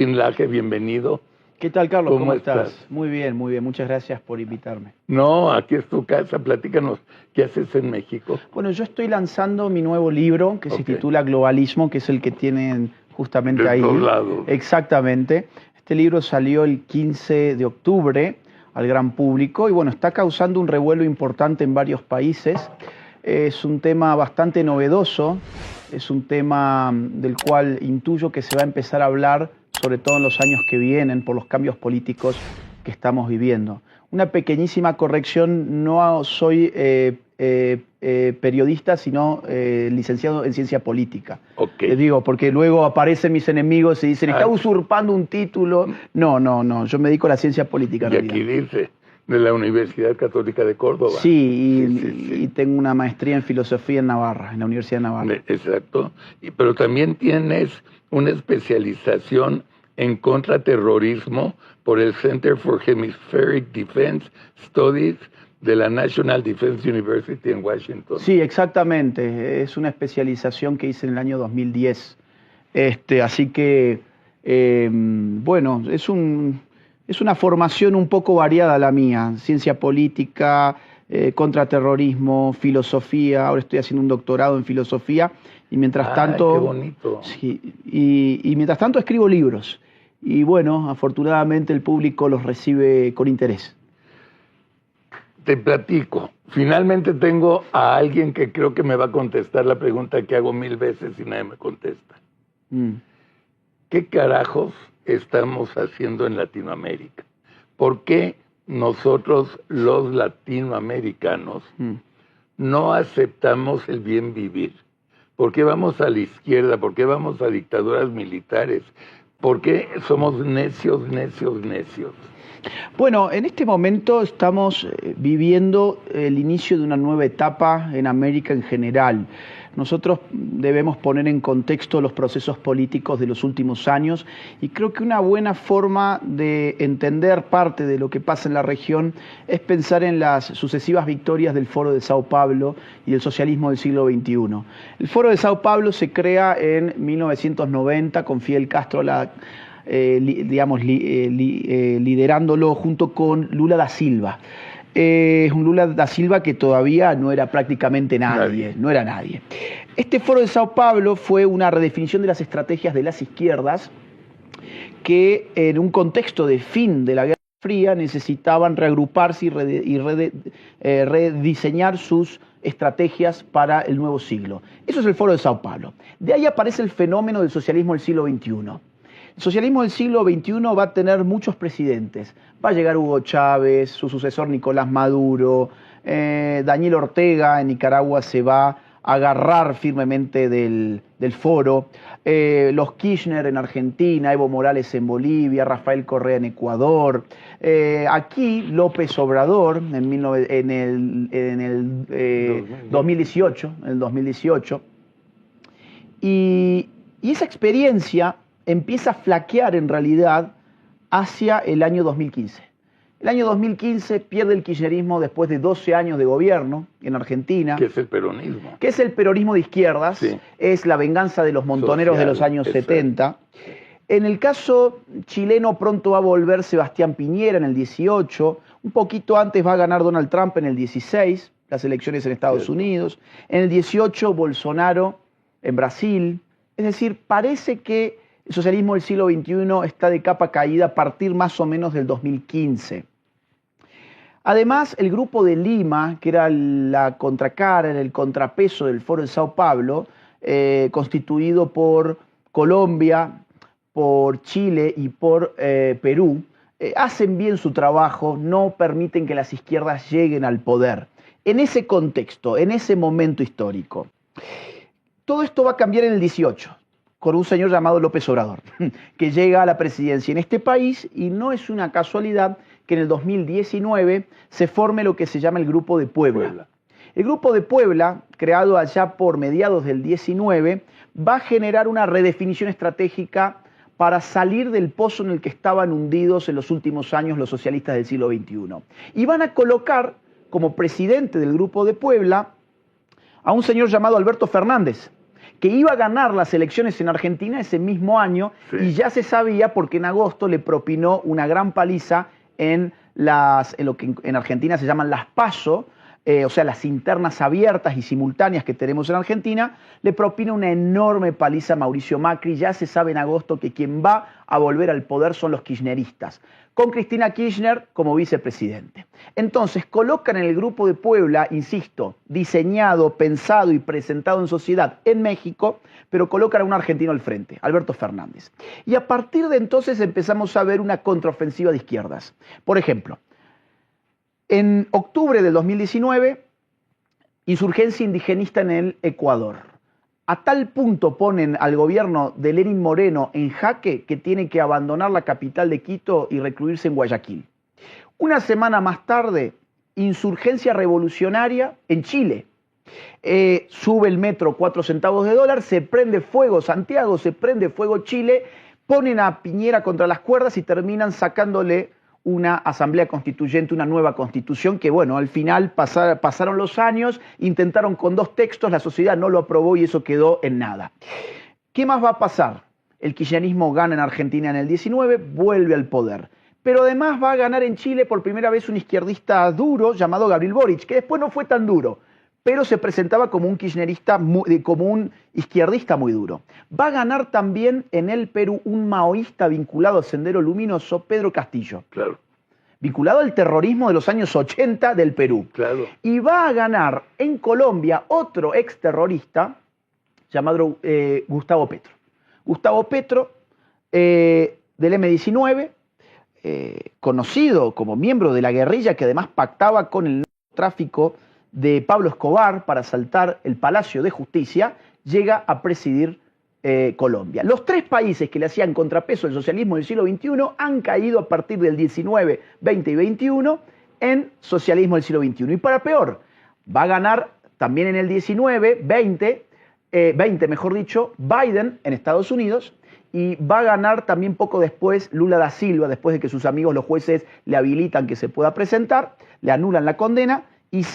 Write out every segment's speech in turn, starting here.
Agustín Laje, bienvenido. ¿Qué tal, Carlos? ¿Cómo estás? Muy bien, muy bien. Muchas gracias por invitarme. No, aquí es tu casa. Platícanos, ¿qué haces en México? Bueno, yo estoy lanzando mi nuevo libro que se titula Globalismo, que es el que tienen justamente ahí. De todos lados. Exactamente. Este libro salió el 15 de octubre al gran público y bueno, está causando un revuelo importante en varios países. Es un tema bastante novedoso, es un tema del cual intuyo que se va a empezar a hablar sobre todo en los años que vienen por los cambios políticos que estamos viviendo. Una pequeñísima corrección, no soy periodista, sino licenciado en ciencia política. Les digo, porque luego aparecen mis enemigos y dicen, está usurpando un título. No, yo me dedico a la ciencia política. Y aquí dice, de la Universidad Católica de Córdoba. Sí, y tengo una maestría en filosofía en Navarra, en la Universidad de Navarra. Exacto, pero también tienes una especialización en contraterrorismo por el Center for Hemispheric Defense Studies de la National Defense University en Washington. Sí, exactamente. Es una especialización que hice en el año 2010. Así que, bueno, es una formación un poco variada la mía. Ciencia política, contraterrorismo, filosofía. Ahora estoy haciendo un doctorado en filosofía. Y mientras tanto... ¡Qué bonito! Sí, y mientras tanto escribo libros. Y bueno, afortunadamente el público los recibe con interés. Te platico. Finalmente tengo a alguien que creo que me va a contestar la pregunta que hago 1000 veces y nadie me contesta. ¿Qué carajos estamos haciendo en Latinoamérica? ¿Por qué nosotros los latinoamericanos no aceptamos el bien vivir? ¿Por qué vamos a la izquierda? ¿Por qué vamos a dictaduras militares? ¿Por qué somos necios? Bueno, en este momento estamos viviendo el inicio de una nueva etapa en América en general. Nosotros debemos poner en contexto los procesos políticos de los últimos años y creo que una buena forma de entender parte de lo que pasa en la región es pensar en las sucesivas victorias del Foro de Sao Paulo y del socialismo del siglo XXI. El Foro de Sao Paulo se crea en 1990 con Fidel Castro liderándolo junto con Lula da Silva. Un Lula da Silva que todavía no era prácticamente nadie, no era nadie. Este Foro de Sao Paulo fue una redefinición de las estrategias de las izquierdas que en un contexto de fin de la Guerra Fría necesitaban reagruparse y rediseñar sus estrategias para el nuevo siglo. Eso es el Foro de Sao Paulo. De ahí aparece el fenómeno del socialismo del siglo XXI. El socialismo del siglo XXI va a tener muchos presidentes. Va a llegar Hugo Chávez, su sucesor Nicolás Maduro, Daniel Ortega en Nicaragua se va a agarrar firmemente del foro, los Kirchner en Argentina, Evo Morales en Bolivia, Rafael Correa en Ecuador, aquí López Obrador en el 2018, y esa experiencia empieza a flaquear en realidad hacia el año 2015. El año 2015 pierde el kirchnerismo después de 12 años de gobierno en Argentina. ¿Qué es el peronismo? ¿Qué es el peronismo de izquierdas? Sí. Es la venganza de los montoneros de los años 70. En el caso chileno pronto va a volver Sebastián Piñera en el 18. Un poquito antes va a ganar Donald Trump en el 16, las elecciones en Estados Unidos. En el 18 Bolsonaro en Brasil. Es decir, parece que el socialismo del siglo XXI está de capa caída a partir más o menos del 2015. Además, el Grupo de Lima, que era la contracara, era el contrapeso del Foro de Sao Paulo, constituido por Colombia, por Chile y por Perú, hacen bien su trabajo, no permiten que las izquierdas lleguen al poder. En ese contexto, en ese momento histórico. Todo esto va a cambiar en el 18. Con un señor llamado López Obrador, que llega a la presidencia en este país y no es una casualidad que en el 2019 se forme lo que se llama el Grupo de Puebla. El Grupo de Puebla, creado allá por mediados del 19, va a generar una redefinición estratégica para salir del pozo en el que estaban hundidos en los últimos años los socialistas del siglo XXI. Y van a colocar como presidente del Grupo de Puebla a un señor llamado Alberto Fernández, que iba a ganar las elecciones en Argentina ese mismo año, y ya se sabía porque en agosto le propinó una gran paliza en lo que en Argentina se llaman las PASO, o sea, las internas abiertas y simultáneas que tenemos en Argentina, le propina una enorme paliza a Mauricio Macri. Ya se sabe en agosto que quien va a volver al poder son los kirchneristas, con Cristina Kirchner como vicepresidente. Entonces colocan en el Grupo de Puebla, insisto, diseñado, pensado y presentado en sociedad en México, pero colocan a un argentino al frente, Alberto Fernández. Y a partir de entonces empezamos a ver una contraofensiva de izquierdas. Por ejemplo, en octubre del 2019, insurgencia indigenista en el Ecuador. A tal punto ponen al gobierno de Lenín Moreno en jaque que tiene que abandonar la capital de Quito y recluirse en Guayaquil. Una semana más tarde, insurgencia revolucionaria en Chile. Sube el metro 4 centavos de dólar, se prende fuego Santiago, se prende fuego Chile, ponen a Piñera contra las cuerdas y terminan sacándole una asamblea constituyente, una nueva constitución que, bueno, al final pasaron los años, intentaron con 2 textos, la sociedad no lo aprobó y eso quedó en nada. ¿Qué más va a pasar? El kirchnerismo gana en Argentina en el 19, vuelve al poder. Pero además va a ganar en Chile por primera vez un izquierdista duro llamado Gabriel Boric, que después no fue tan duro, pero se presentaba como un kirchnerista, como un izquierdista muy duro. Va a ganar también en el Perú un maoísta vinculado al Sendero Luminoso, Pedro Castillo. Claro. Vinculado al terrorismo de los años 80 del Perú. Claro. Y va a ganar en Colombia otro exterrorista llamado Gustavo Petro. Gustavo Petro, del M-19, conocido como miembro de la guerrilla que además pactaba con el tráfico de Pablo Escobar para asaltar el Palacio de Justicia, llega a presidir Colombia. Los 3 países que le hacían contrapeso al socialismo del siglo XXI han caído a partir del 19, 20 y 21 en socialismo del siglo XXI. Y para peor, va a ganar también en el 19, 20 mejor dicho, Biden en Estados Unidos, y va a ganar también poco después Lula da Silva, después de que sus amigos los jueces le habilitan que se pueda presentar, le anulan la condena y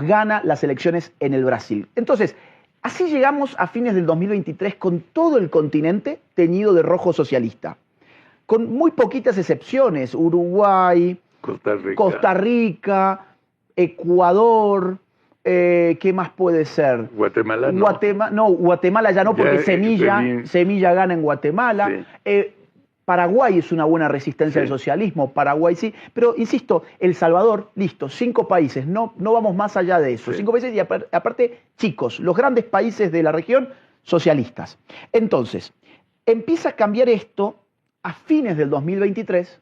gana las elecciones en el Brasil. Entonces, así llegamos a fines del 2023 con todo el continente teñido de rojo socialista, con muy poquitas excepciones: Uruguay, Costa Rica, Ecuador, ¿qué más puede ser? Guatemala no. Guatemala ya no, porque Semilla gana en Guatemala. Sí. Paraguay es una buena resistencia al socialismo, Paraguay sí, pero insisto, El Salvador, listo, 5 países, no vamos más allá de eso, 5 países y aparte chicos, los grandes países de la región socialistas. Entonces, empieza a cambiar esto a fines del 2023,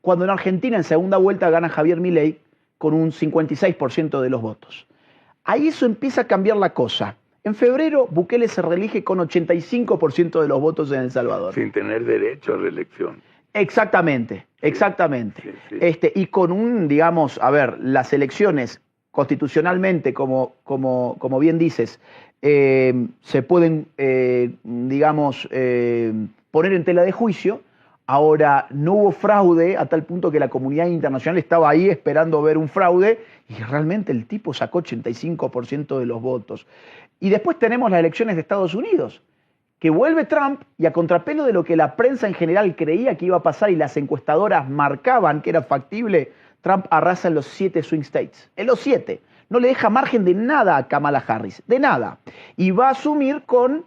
cuando en Argentina en segunda vuelta gana Javier Milei con un 56% de los votos. Ahí eso empieza a cambiar la cosa. En febrero, Bukele se reelige con 85% de los votos en El Salvador. Sin tener derecho a reelección. Exactamente. Sí. Y con las elecciones constitucionalmente, como bien dices, se pueden, poner en tela de juicio. Ahora, no hubo fraude a tal punto que la comunidad internacional estaba ahí esperando ver un fraude y realmente el tipo sacó 85% de los votos. Y después tenemos las elecciones de Estados Unidos, que vuelve Trump y a contrapelo de lo que la prensa en general creía que iba a pasar y las encuestadoras marcaban que era factible, Trump arrasa en los 7 swing states. En los 7. No le deja margen de nada a Kamala Harris, de nada. Y va a asumir con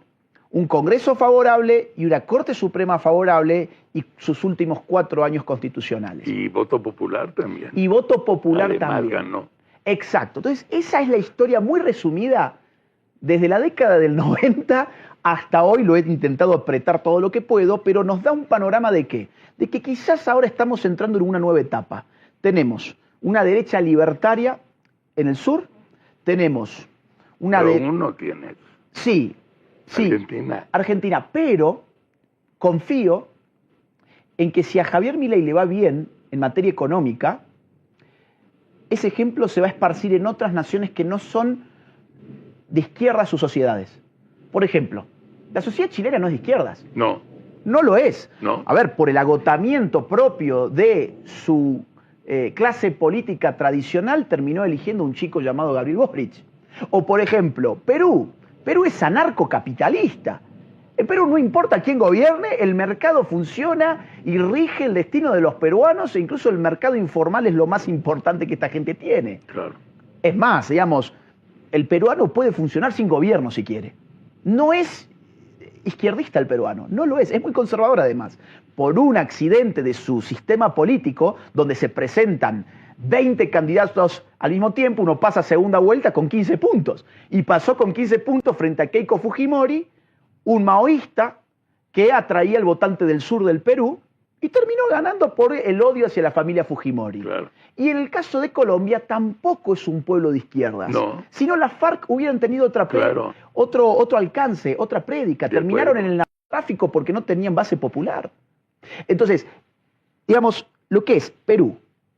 un Congreso favorable y una Corte Suprema favorable y sus últimos 4 años constitucionales. Y voto popular también. Y voto popular además también. Ganó. Exacto. Entonces, esa es la historia muy resumida desde la década del 90 hasta hoy. Lo he intentado apretar todo lo que puedo, pero nos da un panorama de ¿qué? De que quizás ahora estamos entrando en una nueva etapa. Tenemos una derecha libertaria en el sur, tenemos una... Pero uno tiene. Sí. Argentina, pero confío en que si a Javier Milei le va bien en materia económica, ese ejemplo se va a esparcir en otras naciones que no son de izquierda sus sociedades. Por ejemplo, la sociedad chilena no es de izquierdas. No. No lo es. No. A ver, por el agotamiento propio de su clase política tradicional, terminó eligiendo un chico llamado Gabriel Boric. O, por ejemplo, Perú Perú es anarcocapitalista. En Perú no importa quién gobierne, el mercado funciona y rige el destino de los peruanos, e incluso el mercado informal es lo más importante que esta gente tiene. Claro. Es más, digamos, el peruano puede funcionar sin gobierno si quiere. No es izquierdista el peruano, no lo es muy conservador además. Por un accidente de su sistema político, donde se presentan 20 candidatos al mismo tiempo, uno pasa a segunda vuelta con 15 puntos. Y pasó con 15 puntos frente a Keiko Fujimori, un maoísta que atraía al votante del sur del Perú y terminó ganando por el odio hacia la familia Fujimori. Claro. Y en el caso de Colombia tampoco es un pueblo de izquierdas. No. Si no, las FARC hubieran tenido Claro. otro alcance, otra prédica. De Terminaron acuerdo. en el narcotráfico porque no tenían base popular. Entonces, digamos, lo que es Perú,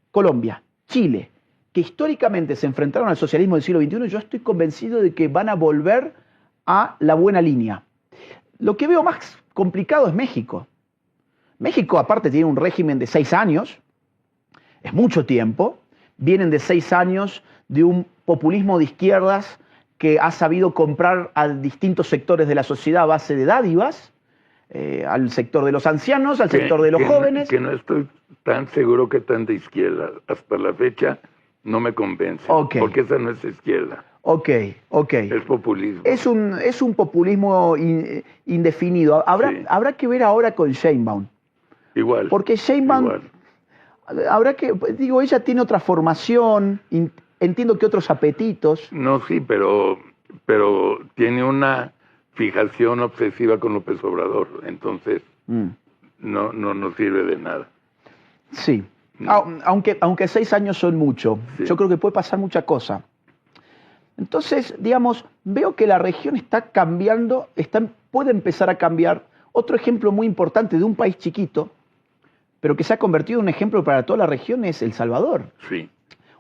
Colombia, Chile, que históricamente se enfrentaron al socialismo del siglo XXI, yo estoy convencido de que van a volver a la buena línea. Lo que veo más complicado es México. México, aparte, tiene un régimen de 6 años, es mucho tiempo, vienen de 6 años de un populismo de izquierdas que ha sabido comprar a distintos sectores de la sociedad a base de dádivas, al sector de los ancianos, al sector de los jóvenes. Que no estoy tan seguro que tan de izquierda. Hasta la fecha no me convence, porque esa no es izquierda. Ok. Es populismo. Es un populismo indefinido. Habrá que ver ahora con Sheinbaum. Igual. Porque Sheinbaum, ella tiene otra formación, entiendo que otros apetitos. No, sí, pero tiene una fijación obsesiva con López Obrador, entonces no sirve de nada. Sí, aunque 6 años son mucho, sí. Yo creo que puede pasar mucha cosa. Entonces, digamos, veo que la región está cambiando, puede empezar a cambiar. Otro ejemplo muy importante de un país chiquito, pero que se ha convertido en un ejemplo para toda la región, es El Salvador. Sí.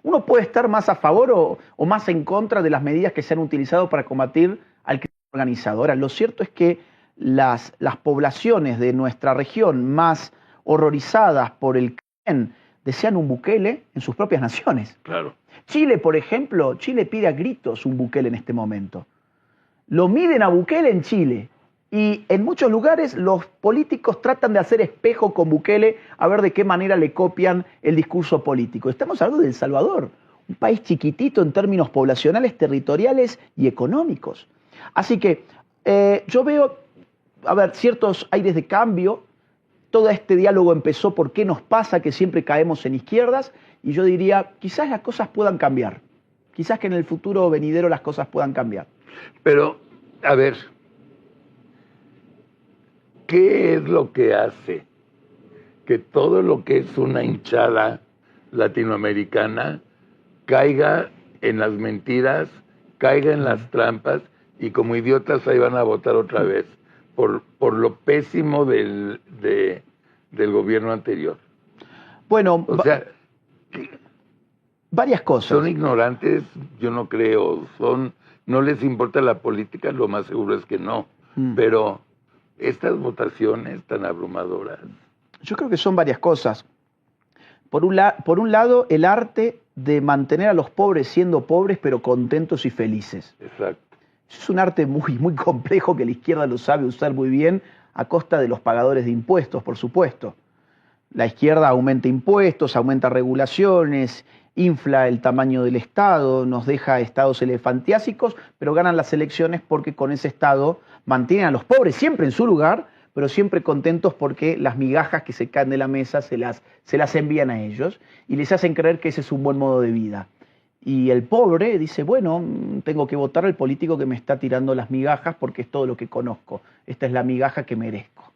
Uno puede estar más a favor o más en contra de las medidas que se han utilizado para combatir al crimen organizado. Ahora, lo cierto es que las poblaciones de nuestra región más horrorizadas por el crimen desean un Bukele en sus propias naciones. Claro. Chile, por ejemplo, Chile pide a gritos un Bukele en este momento. Lo miden a Bukele en Chile. Y en muchos lugares los políticos tratan de hacer espejo con Bukele a ver de qué manera le copian el discurso político. Estamos hablando de El Salvador, un país chiquitito en términos poblacionales, territoriales y económicos. Así que yo veo, ciertos aires de cambio. Todo este diálogo empezó por qué nos pasa que siempre caemos en izquierdas, y yo diría, quizás las cosas puedan cambiar. Quizás que en el futuro venidero las cosas puedan cambiar. Pero, a ver, ¿qué es lo que hace que todo lo que es una hinchada latinoamericana caiga en las mentiras, caiga en las trampas y como idiotas ahí van a votar otra vez por lo pésimo del gobierno anterior? Bueno, o sea, varias cosas. Son ignorantes, yo no creo, no les importa la política, lo más seguro es que no, pero estas votaciones tan abrumadoras. Yo creo que son varias cosas. Por un lado, el arte de mantener a los pobres siendo pobres, pero contentos y felices. Exacto. Es un arte muy complejo que la izquierda lo sabe usar muy bien a costa de los pagadores de impuestos, por supuesto. La izquierda aumenta impuestos, aumenta regulaciones, infla el tamaño del Estado, nos deja estados elefantiásicos, pero ganan las elecciones porque con ese Estado mantienen a los pobres siempre en su lugar, pero siempre contentos porque las migajas que se caen de la mesa se las envían a ellos y les hacen creer que ese es un buen modo de vida. Y el pobre dice, bueno, tengo que votar al político que me está tirando las migajas porque es todo lo que conozco. Esta es la migaja que merezco.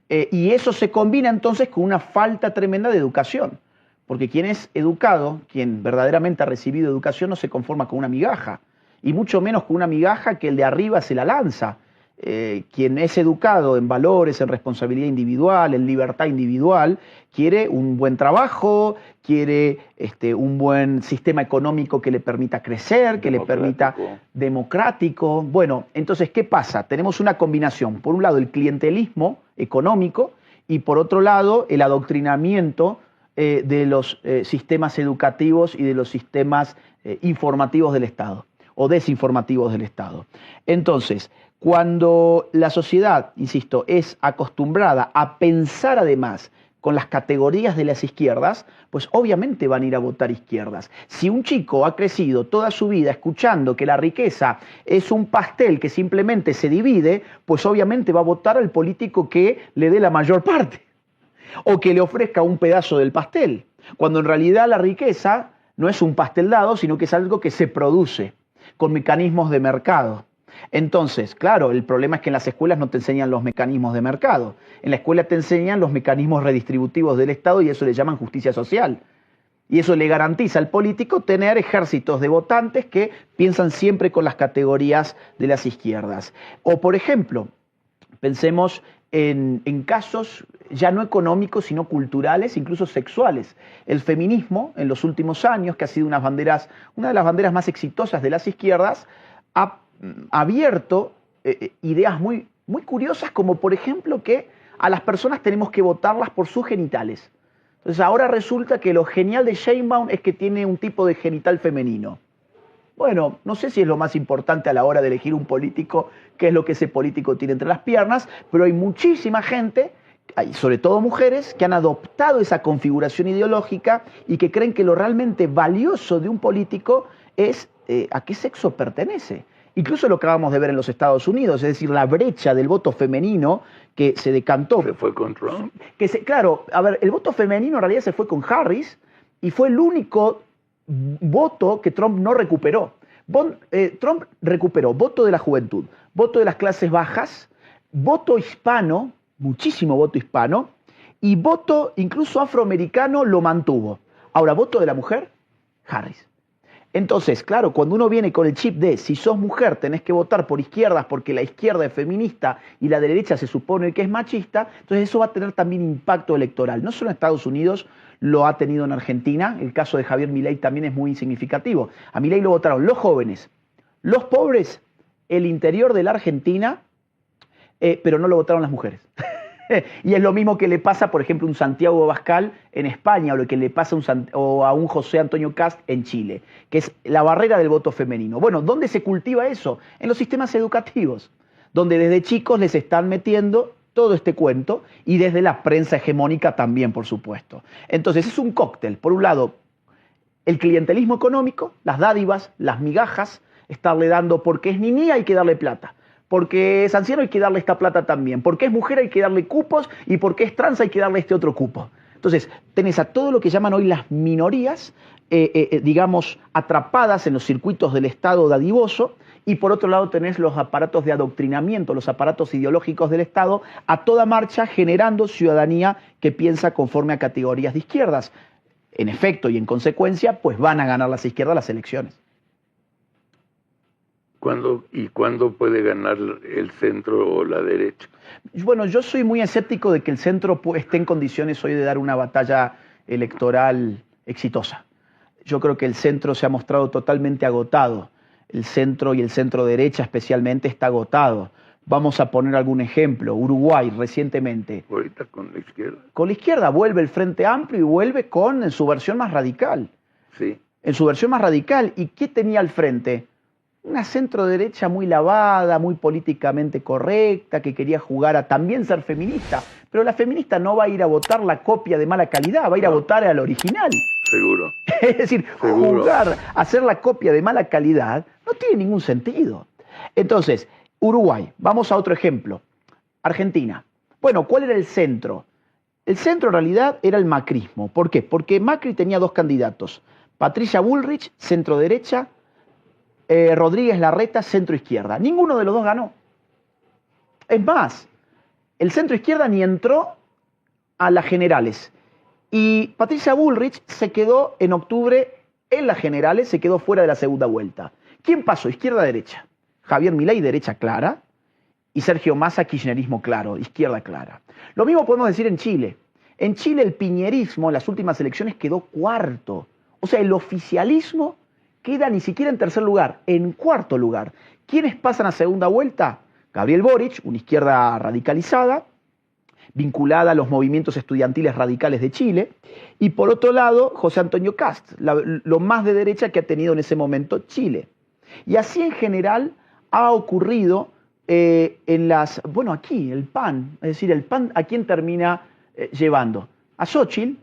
Y eso se combina entonces con una falta tremenda de educación. Porque quien es educado, quien verdaderamente ha recibido educación, no se conforma con una migaja. Y mucho menos con una migaja que el de arriba se la lanza. Quien es educado en valores, en responsabilidad individual, en libertad individual, quiere un buen trabajo, quiere un buen sistema económico que le permita crecer, que le permita democrático. Bueno, entonces, ¿qué pasa? Tenemos una combinación. Por un lado, el clientelismo económico y por otro lado, el adoctrinamiento de los sistemas educativos y de los sistemas informativos del Estado. o desinformativos del Estado. Entonces, cuando la sociedad, insisto, es acostumbrada a pensar además con las categorías de las izquierdas, pues obviamente van a ir a votar izquierdas. Si un chico ha crecido toda su vida escuchando que la riqueza es un pastel que simplemente se divide, pues obviamente va a votar al político que le dé la mayor parte o que le ofrezca un pedazo del pastel, cuando en realidad la riqueza no es un pastel dado, sino que es algo que se produce con mecanismos de mercado. Entonces, claro, el problema es que en las escuelas no te enseñan los mecanismos de mercado. En la escuela te enseñan los mecanismos redistributivos del Estado y eso le llaman justicia social. Y eso le garantiza al político tener ejércitos de votantes que piensan siempre con las categorías de las izquierdas. O, por ejemplo, pensemos en casos ya no económicos, sino culturales, incluso sexuales. El feminismo, en los últimos años, que ha sido una de las banderas más exitosas de las izquierdas, ha abierto ideas muy, muy curiosas, como por ejemplo que a las personas tenemos que votarlas por sus genitales. Entonces ahora resulta que lo genial de Sheinbaum es que tiene un tipo de genital femenino. Bueno, no sé si es lo más importante a la hora de elegir un político, qué es lo que ese político tiene entre las piernas, pero hay muchísima gente, sobre todo mujeres, que han adoptado esa configuración ideológica y que creen que lo realmente valioso de un político es a qué sexo pertenece. Incluso lo acabamos de ver en los Estados Unidos, es decir, la brecha del voto femenino que se decantó. ¿Se fue con Trump? Claro, a ver, el voto femenino en realidad se fue con Harris y fue el único voto que Trump no recuperó. Trump recuperó voto de la juventud, voto de las clases bajas, voto hispano, muchísimo voto hispano, y voto incluso afroamericano lo mantuvo. Ahora, voto de la mujer, Harris. Entonces, claro, cuando uno viene con el chip de si sos mujer tenés que votar por izquierdas porque la izquierda es feminista y la derecha se supone que es machista, entonces eso va a tener también impacto electoral. No solo en Estados Unidos, lo ha tenido en Argentina, el caso de Javier Milei también es muy significativo. A Milei lo votaron los jóvenes, los pobres, el interior de la Argentina, pero no lo votaron las mujeres. Y es lo mismo que le pasa, por ejemplo, a un Santiago Abascal en España o lo que le pasa a un José Antonio Cast en Chile, que es la barrera del voto femenino. Bueno, ¿dónde se cultiva eso? En los sistemas educativos, donde desde chicos les están metiendo todo este cuento y desde la prensa hegemónica también, por supuesto. Entonces es un cóctel. Por un lado, el clientelismo económico, las dádivas, las migajas, estarle dando porque es niña hay que darle plata. Porque es anciano hay que darle esta plata también, porque es mujer hay que darle cupos y porque es trans hay que darle este otro cupo. Entonces, tenés a todo lo que llaman hoy las minorías, digamos, atrapadas en los circuitos del Estado dadivoso, y por otro lado tenés los aparatos de adoctrinamiento, los aparatos ideológicos del Estado, a toda marcha generando ciudadanía que piensa conforme a categorías de izquierdas. En efecto y en consecuencia, pues van a ganar las izquierdas las elecciones. ¿Cuándo puede ganar el centro o la derecha? Bueno, yo soy muy escéptico de que el centro esté en condiciones hoy de dar una batalla electoral exitosa. Yo creo que el centro se ha mostrado totalmente agotado. El centro y el centro derecha especialmente está agotado. Vamos a poner algún ejemplo. Uruguay recientemente. Ahorita con la izquierda. Con la izquierda vuelve el Frente Amplio y vuelve en su versión más radical. Sí. En su versión más radical. ¿Y qué tenía al frente? Una centro derecha muy lavada, muy políticamente correcta, que quería jugar a también ser feminista. Pero la feminista no va a ir a votar la copia de mala calidad, va a ir a votar al original. Seguro. Es decir, jugar a hacer la copia de mala calidad no tiene ningún sentido. Entonces, Uruguay, vamos a otro ejemplo. Argentina. Bueno, ¿cuál era el centro? El centro en realidad era el macrismo. ¿Por qué? Porque Macri tenía dos candidatos. Patricia Bullrich, centro derecha, Rodríguez Larreta, centro izquierda. Ninguno de los dos ganó. Es más, el centro izquierda ni entró a las generales. Y Patricia Bullrich se quedó en octubre en las generales, se quedó fuera de la segunda vuelta. ¿Quién pasó? Izquierda-derecha. Javier Milei, derecha clara. Y Sergio Massa, kirchnerismo claro, izquierda clara. Lo mismo podemos decir en Chile. En Chile el piñerismo en las últimas elecciones quedó cuarto. O sea, el oficialismo queda ni siquiera en tercer lugar, en cuarto lugar. ¿Quiénes pasan a segunda vuelta? Gabriel Boric, una izquierda radicalizada, vinculada a los movimientos estudiantiles radicales de Chile, y por otro lado, José Antonio Cast, lo más de derecha que ha tenido en ese momento Chile. Y así en general ha ocurrido en las... Bueno, aquí, el PAN. Es decir, el PAN, ¿a quién termina llevando? A Xóchitl,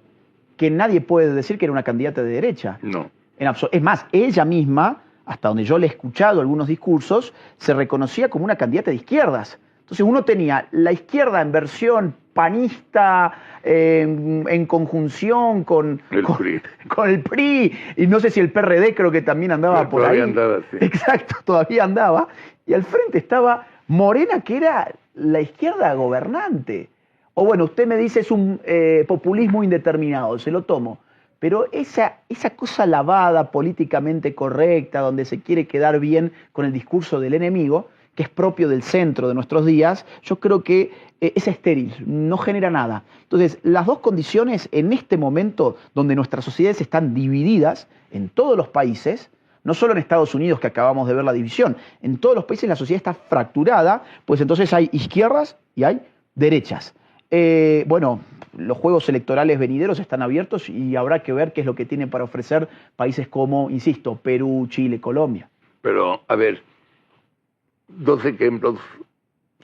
que nadie puede decir que era una candidata de derecha. No. Es más, ella misma, hasta donde yo le he escuchado algunos discursos, se reconocía como una candidata de izquierdas. Entonces uno tenía la izquierda en versión panista, en conjunción con el PRI, y no sé si el PRD creo que también andaba por ahí. Todavía andaba, sí. Exacto, todavía andaba. Y al frente estaba Morena, que era la izquierda gobernante. O bueno, usted me dice es un populismo indeterminado, se lo tomo. Pero esa cosa lavada, políticamente correcta, donde se quiere quedar bien con el discurso del enemigo, que es propio del centro de nuestros días, yo creo que es estéril, no genera nada. Entonces, las dos condiciones en este momento, donde nuestras sociedades están divididas en todos los países, no solo en Estados Unidos, que acabamos de ver la división, en todos los países la sociedad está fracturada, pues entonces hay izquierdas y hay derechas. Bueno, los juegos electorales venideros están abiertos y habrá que ver qué es lo que tienen para ofrecer países como, insisto, Perú, Chile, Colombia. Pero, a ver, dos ejemplos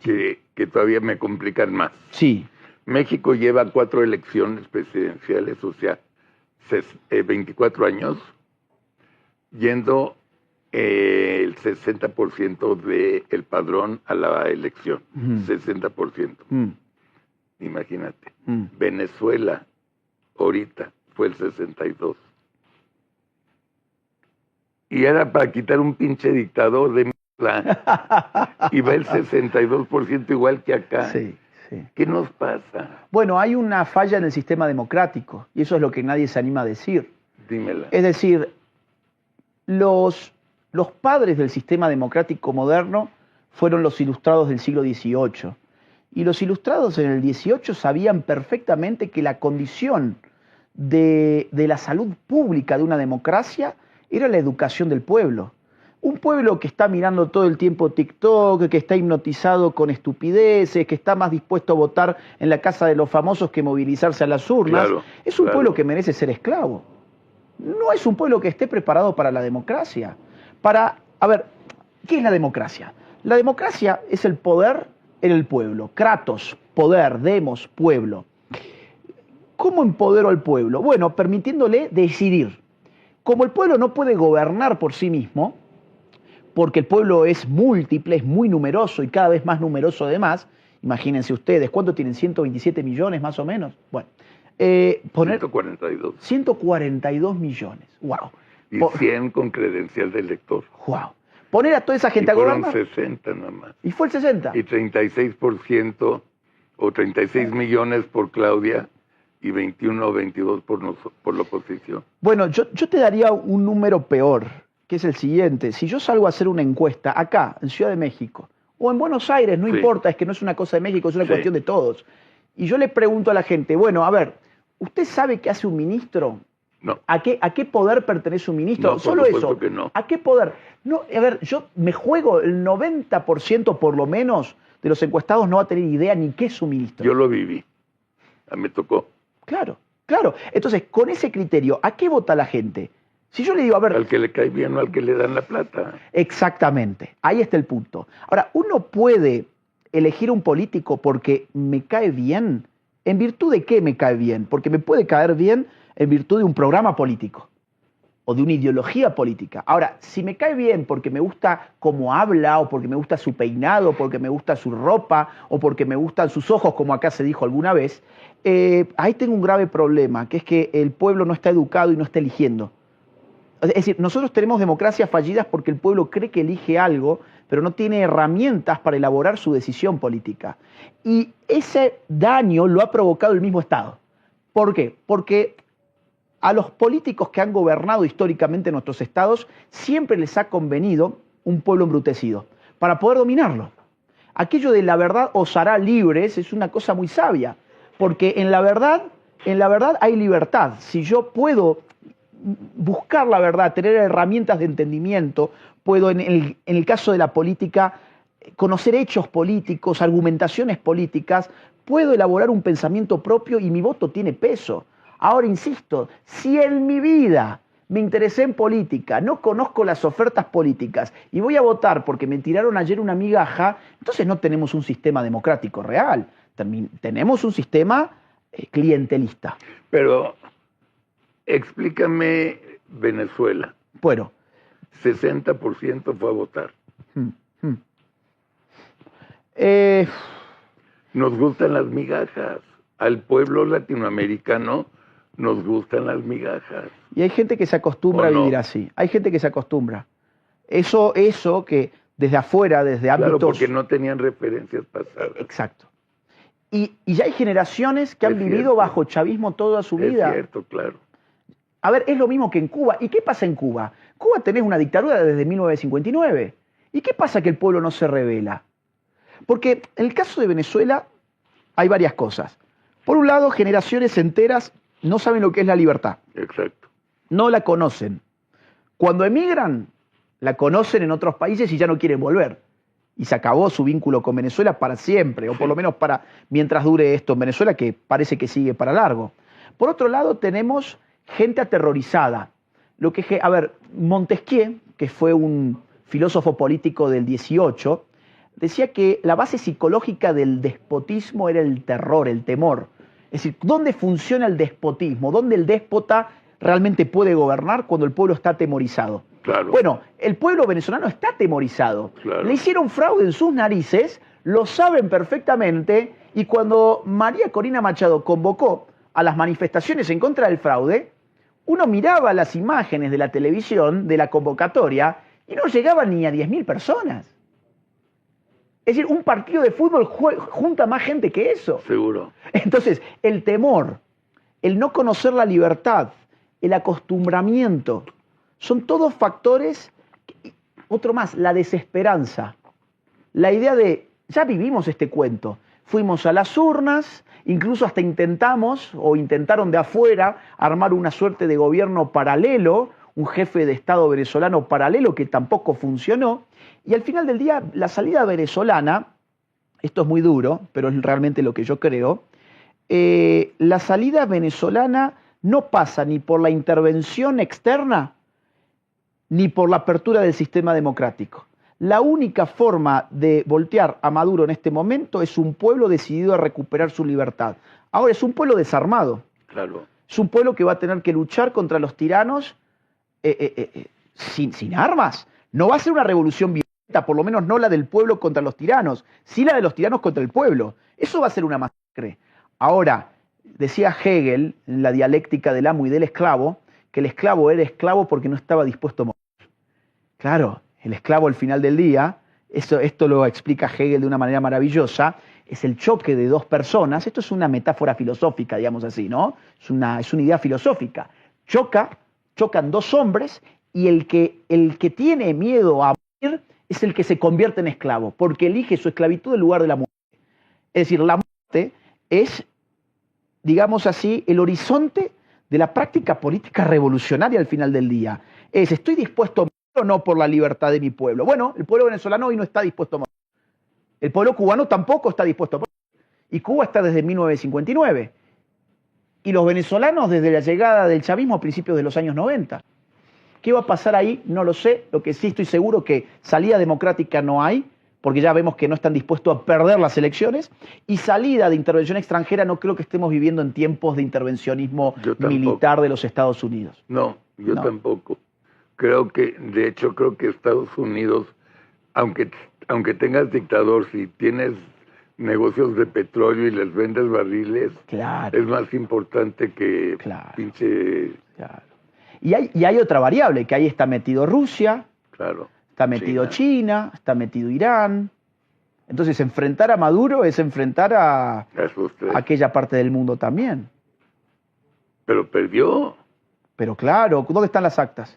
que todavía me complican más. Sí. México lleva 4 elecciones presidenciales, o sea, 24 años, yendo el 60% del padrón a la elección. 60%. Imagínate. Venezuela, ahorita, fue el 62%. Y era para quitar un pinche dictador de mierda. Y va el 62% igual que acá. Sí, sí. ¿Qué nos pasa? Bueno, hay una falla en el sistema democrático, y eso es lo que nadie se anima a decir. Dímela. Es decir, los padres del sistema democrático moderno fueron los ilustrados del siglo XVIII. Y los ilustrados en el XVIII sabían perfectamente que la condición de la salud pública de una democracia era la educación del pueblo. Un pueblo que está mirando todo el tiempo TikTok, que está hipnotizado con estupideces, que está más dispuesto a votar en la casa de los famosos que movilizarse a las urnas, es un pueblo que merece ser esclavo. No es un pueblo que esté preparado para la democracia. A ver, ¿qué es la democracia? La democracia es el poder en el pueblo. Kratos, poder, demos, pueblo. ¿Cómo empodero al pueblo? Bueno, permitiéndole decidir. Como el pueblo no puede gobernar por sí mismo, porque el pueblo es múltiple, es muy numeroso y cada vez más numeroso además, imagínense ustedes, ¿cuánto tienen? 127 millones más o menos. Bueno, 142. 142 millones. Wow. Y 100 con credencial de elector. Wow. Poner a toda esa gente a gobernar. Fueron 60 nada más. ¿Y fue el 60? Y 36% o 36 millones por Claudia y 21 o 22 por la oposición. Bueno, yo te daría un número peor, que es el siguiente. Si yo salgo a hacer una encuesta acá, en Ciudad de México, o en Buenos Aires, no importa, es que no es una cosa de México, es una cuestión de todos. Y yo le pregunto a la gente, bueno, a ver, ¿usted sabe qué hace un ministro? No. ¿A qué poder pertenece un ministro? No, solo eso. Que no. ¿A qué poder? No, a ver, yo me juego el 90% por lo menos de los encuestados no va a tener idea ni qué es un ministro. Yo lo viví. A mí me tocó. Claro, claro. Entonces, con ese criterio, ¿a qué vota la gente? Si yo le digo, a ver... Al que le cae bien o al que le dan la plata. Exactamente. Ahí está el punto. Ahora, uno puede elegir un político porque me cae bien. ¿En virtud de qué me cae bien? Porque me puede caer bien en virtud de un programa político o de una ideología política. Ahora, si me cae bien porque me gusta cómo habla, o porque me gusta su peinado, porque me gusta su ropa, o porque me gustan sus ojos, como acá se dijo alguna vez, ahí tengo un grave problema, que es que el pueblo no está educado y no está eligiendo. Es decir, nosotros tenemos democracias fallidas porque el pueblo cree que elige algo, pero no tiene herramientas para elaborar su decisión política. Y ese daño lo ha provocado el mismo Estado. ¿Por qué? Porque a los políticos que han gobernado históricamente nuestros estados siempre les ha convenido un pueblo embrutecido para poder dominarlo. Aquello de la verdad os hará libres es una cosa muy sabia, porque en la verdad hay libertad. Si yo puedo buscar la verdad, tener herramientas de entendimiento, puedo en el caso de la política conocer hechos políticos, argumentaciones políticas, puedo elaborar un pensamiento propio y mi voto tiene peso. Ahora insisto, si en mi vida me interesé en política, no conozco las ofertas políticas y voy a votar porque me tiraron ayer una migaja, entonces no tenemos un sistema democrático real, tenemos un sistema clientelista. Pero explícame Venezuela. Bueno. 60% fue a votar. Nos gustan las migajas. Al pueblo latinoamericano nos gustan las migajas. Y hay gente que se acostumbra a vivir así. Hay gente que se acostumbra. Eso que desde afuera, desde ámbitos... Claro, porque no tenían referencias pasadas. Exacto. Y ya hay generaciones que han vivido bajo chavismo toda su vida. Es cierto, claro. A ver, es lo mismo que en Cuba. ¿Y qué pasa en Cuba? Cuba tenés una dictadura desde 1959. ¿Y qué pasa que el pueblo no se rebela? Porque en el caso de Venezuela hay varias cosas. Por un lado, generaciones enteras no saben lo que es la libertad. Exacto. No la conocen. Cuando emigran, la conocen en otros países y ya no quieren volver. Y se acabó su vínculo con Venezuela para siempre, o por lo menos para mientras dure esto en Venezuela, que parece que sigue para largo. Por otro lado, tenemos gente aterrorizada. A ver, Montesquieu, que fue un filósofo político del 18, decía que la base psicológica del despotismo era el terror, el temor. Es decir, ¿dónde funciona el despotismo? ¿Dónde el déspota realmente puede gobernar? Cuando el pueblo está atemorizado. Claro. Bueno, el pueblo venezolano está atemorizado. Claro. Le hicieron fraude en sus narices, lo saben perfectamente, y cuando María Corina Machado convocó a las manifestaciones en contra del fraude, uno miraba las imágenes de la televisión, de la convocatoria, y no llegaban ni a 10.000 personas. Es decir, un partido de fútbol junta más gente que eso. Seguro. Entonces, el temor, el no conocer la libertad, el acostumbramiento, son todos factores. Otro más, la desesperanza. La idea de, ya vivimos este cuento. Fuimos a las urnas, incluso hasta intentaron de afuera armar una suerte de gobierno paralelo, un jefe de Estado venezolano paralelo que tampoco funcionó. Y al final del día, la salida venezolana, esto es muy duro, pero es realmente lo que yo creo, la salida venezolana no pasa ni por la intervención externa, ni por la apertura del sistema democrático. La única forma de voltear a Maduro en este momento es un pueblo decidido a recuperar su libertad. Ahora, es un pueblo desarmado. Claro. Es un pueblo que va a tener que luchar contra los tiranos sin armas. No va a ser una revolución violenta, por lo menos no la del pueblo contra los tiranos, sí la de los tiranos contra el pueblo. Eso va a ser una masacre. Ahora, decía Hegel, en la dialéctica del amo y del esclavo, que el esclavo era esclavo porque no estaba dispuesto a morir. Claro, el esclavo al final del día, esto lo explica Hegel de una manera maravillosa, es el choque de dos personas. Esto es una metáfora filosófica, digamos así, ¿no? Es una idea filosófica. Chocan dos hombres y el que tiene miedo a morir es el que se convierte en esclavo, porque elige su esclavitud en lugar de la muerte. Es decir, la muerte es, digamos así, el horizonte de la práctica política revolucionaria al final del día. ¿Estoy dispuesto a morir o no por la libertad de mi pueblo? Bueno, el pueblo venezolano hoy no está dispuesto a morir. El pueblo cubano tampoco está dispuesto a morir. Y Cuba está desde 1959. Y los venezolanos desde la llegada del chavismo a principios de los años 90. ¿Qué va a pasar ahí? No lo sé. Lo que sí estoy seguro que salida democrática no hay, porque ya vemos que no están dispuestos a perder las elecciones, y salida de intervención extranjera no creo que estemos viviendo en tiempos de intervencionismo militar de los Estados Unidos. No, yo tampoco. De hecho creo que Estados Unidos, aunque tengas dictador, si tienes negocios de petróleo y les vendes barriles, claro, es más importante que pinche... Claro. Y hay otra variable, que ahí está metido Rusia, claro, está metido China, está metido Irán. Entonces, enfrentar a Maduro es enfrentar a aquella parte del mundo también. Pero perdió. Pero claro, ¿dónde están las actas?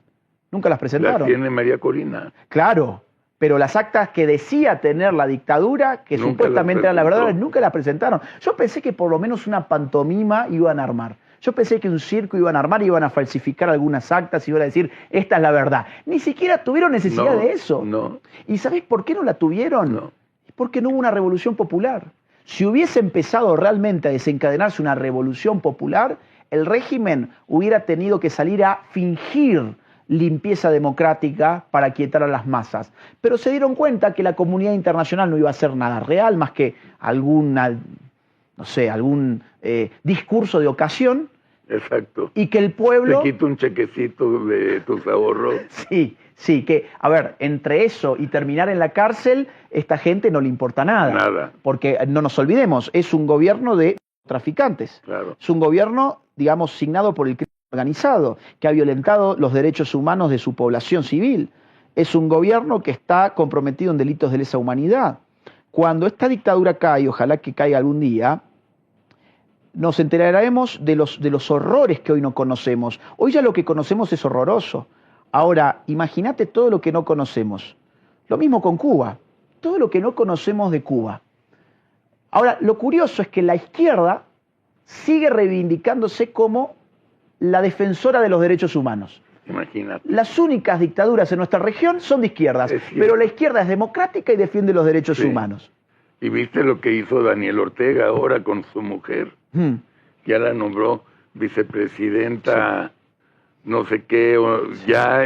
Nunca las presentaron. Las tiene María Corina. Claro, pero las actas que decía tener la dictadura, que nunca supuestamente eran la verdad, nunca las presentaron. Yo pensé que por lo menos una pantomima iban a armar. Yo pensé que un circo iban a armar, iban a falsificar algunas actas y iban a decir, esta es la verdad. Ni siquiera tuvieron necesidad de eso. No. ¿Y sabés por qué no la tuvieron? No. Porque no hubo una revolución popular. Si hubiese empezado realmente a desencadenarse una revolución popular, el régimen hubiera tenido que salir a fingir limpieza democrática para quietar a las masas. Pero se dieron cuenta que la comunidad internacional no iba a hacer nada real, más que algún discurso de ocasión. Exacto. Y que el pueblo... Te quito un chequecito de tus ahorros. Sí, que, a ver, entre eso y terminar en la cárcel, esta gente no le importa nada. Nada. Porque no nos olvidemos, es un gobierno de traficantes. Claro. Es un gobierno, digamos, signado por el crimen organizado, que ha violentado los derechos humanos de su población civil. Es un gobierno que está comprometido en delitos de lesa humanidad. Cuando esta dictadura cae, ojalá que caiga algún día, nos enteraremos de los horrores que hoy no conocemos. Hoy ya lo que conocemos es horroroso. Ahora, imagínate todo lo que no conocemos. Lo mismo con Cuba. Todo lo que no conocemos de Cuba. Ahora, lo curioso es que la izquierda sigue reivindicándose como la defensora de los derechos humanos. Imagínate. Las únicas dictaduras en nuestra región son de izquierdas, pero la izquierda es democrática y defiende los derechos humanos. ¿Y viste lo que hizo Daniel Ortega ahora con su mujer? Ya la nombró vicepresidenta, no sé qué, ya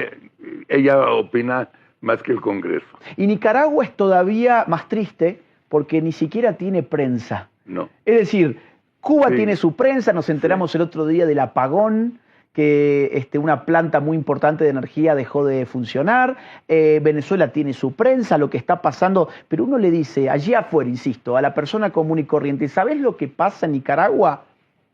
ella opina más que el Congreso. Y Nicaragua es todavía más triste porque ni siquiera tiene prensa. No. Es decir, Cuba tiene su prensa, nos enteramos el otro día del apagón, que una planta muy importante de energía dejó de funcionar, Venezuela tiene su prensa, lo que está pasando, pero uno le dice, allí afuera, insisto, a la persona común y corriente, ¿sabes lo que pasa en Nicaragua?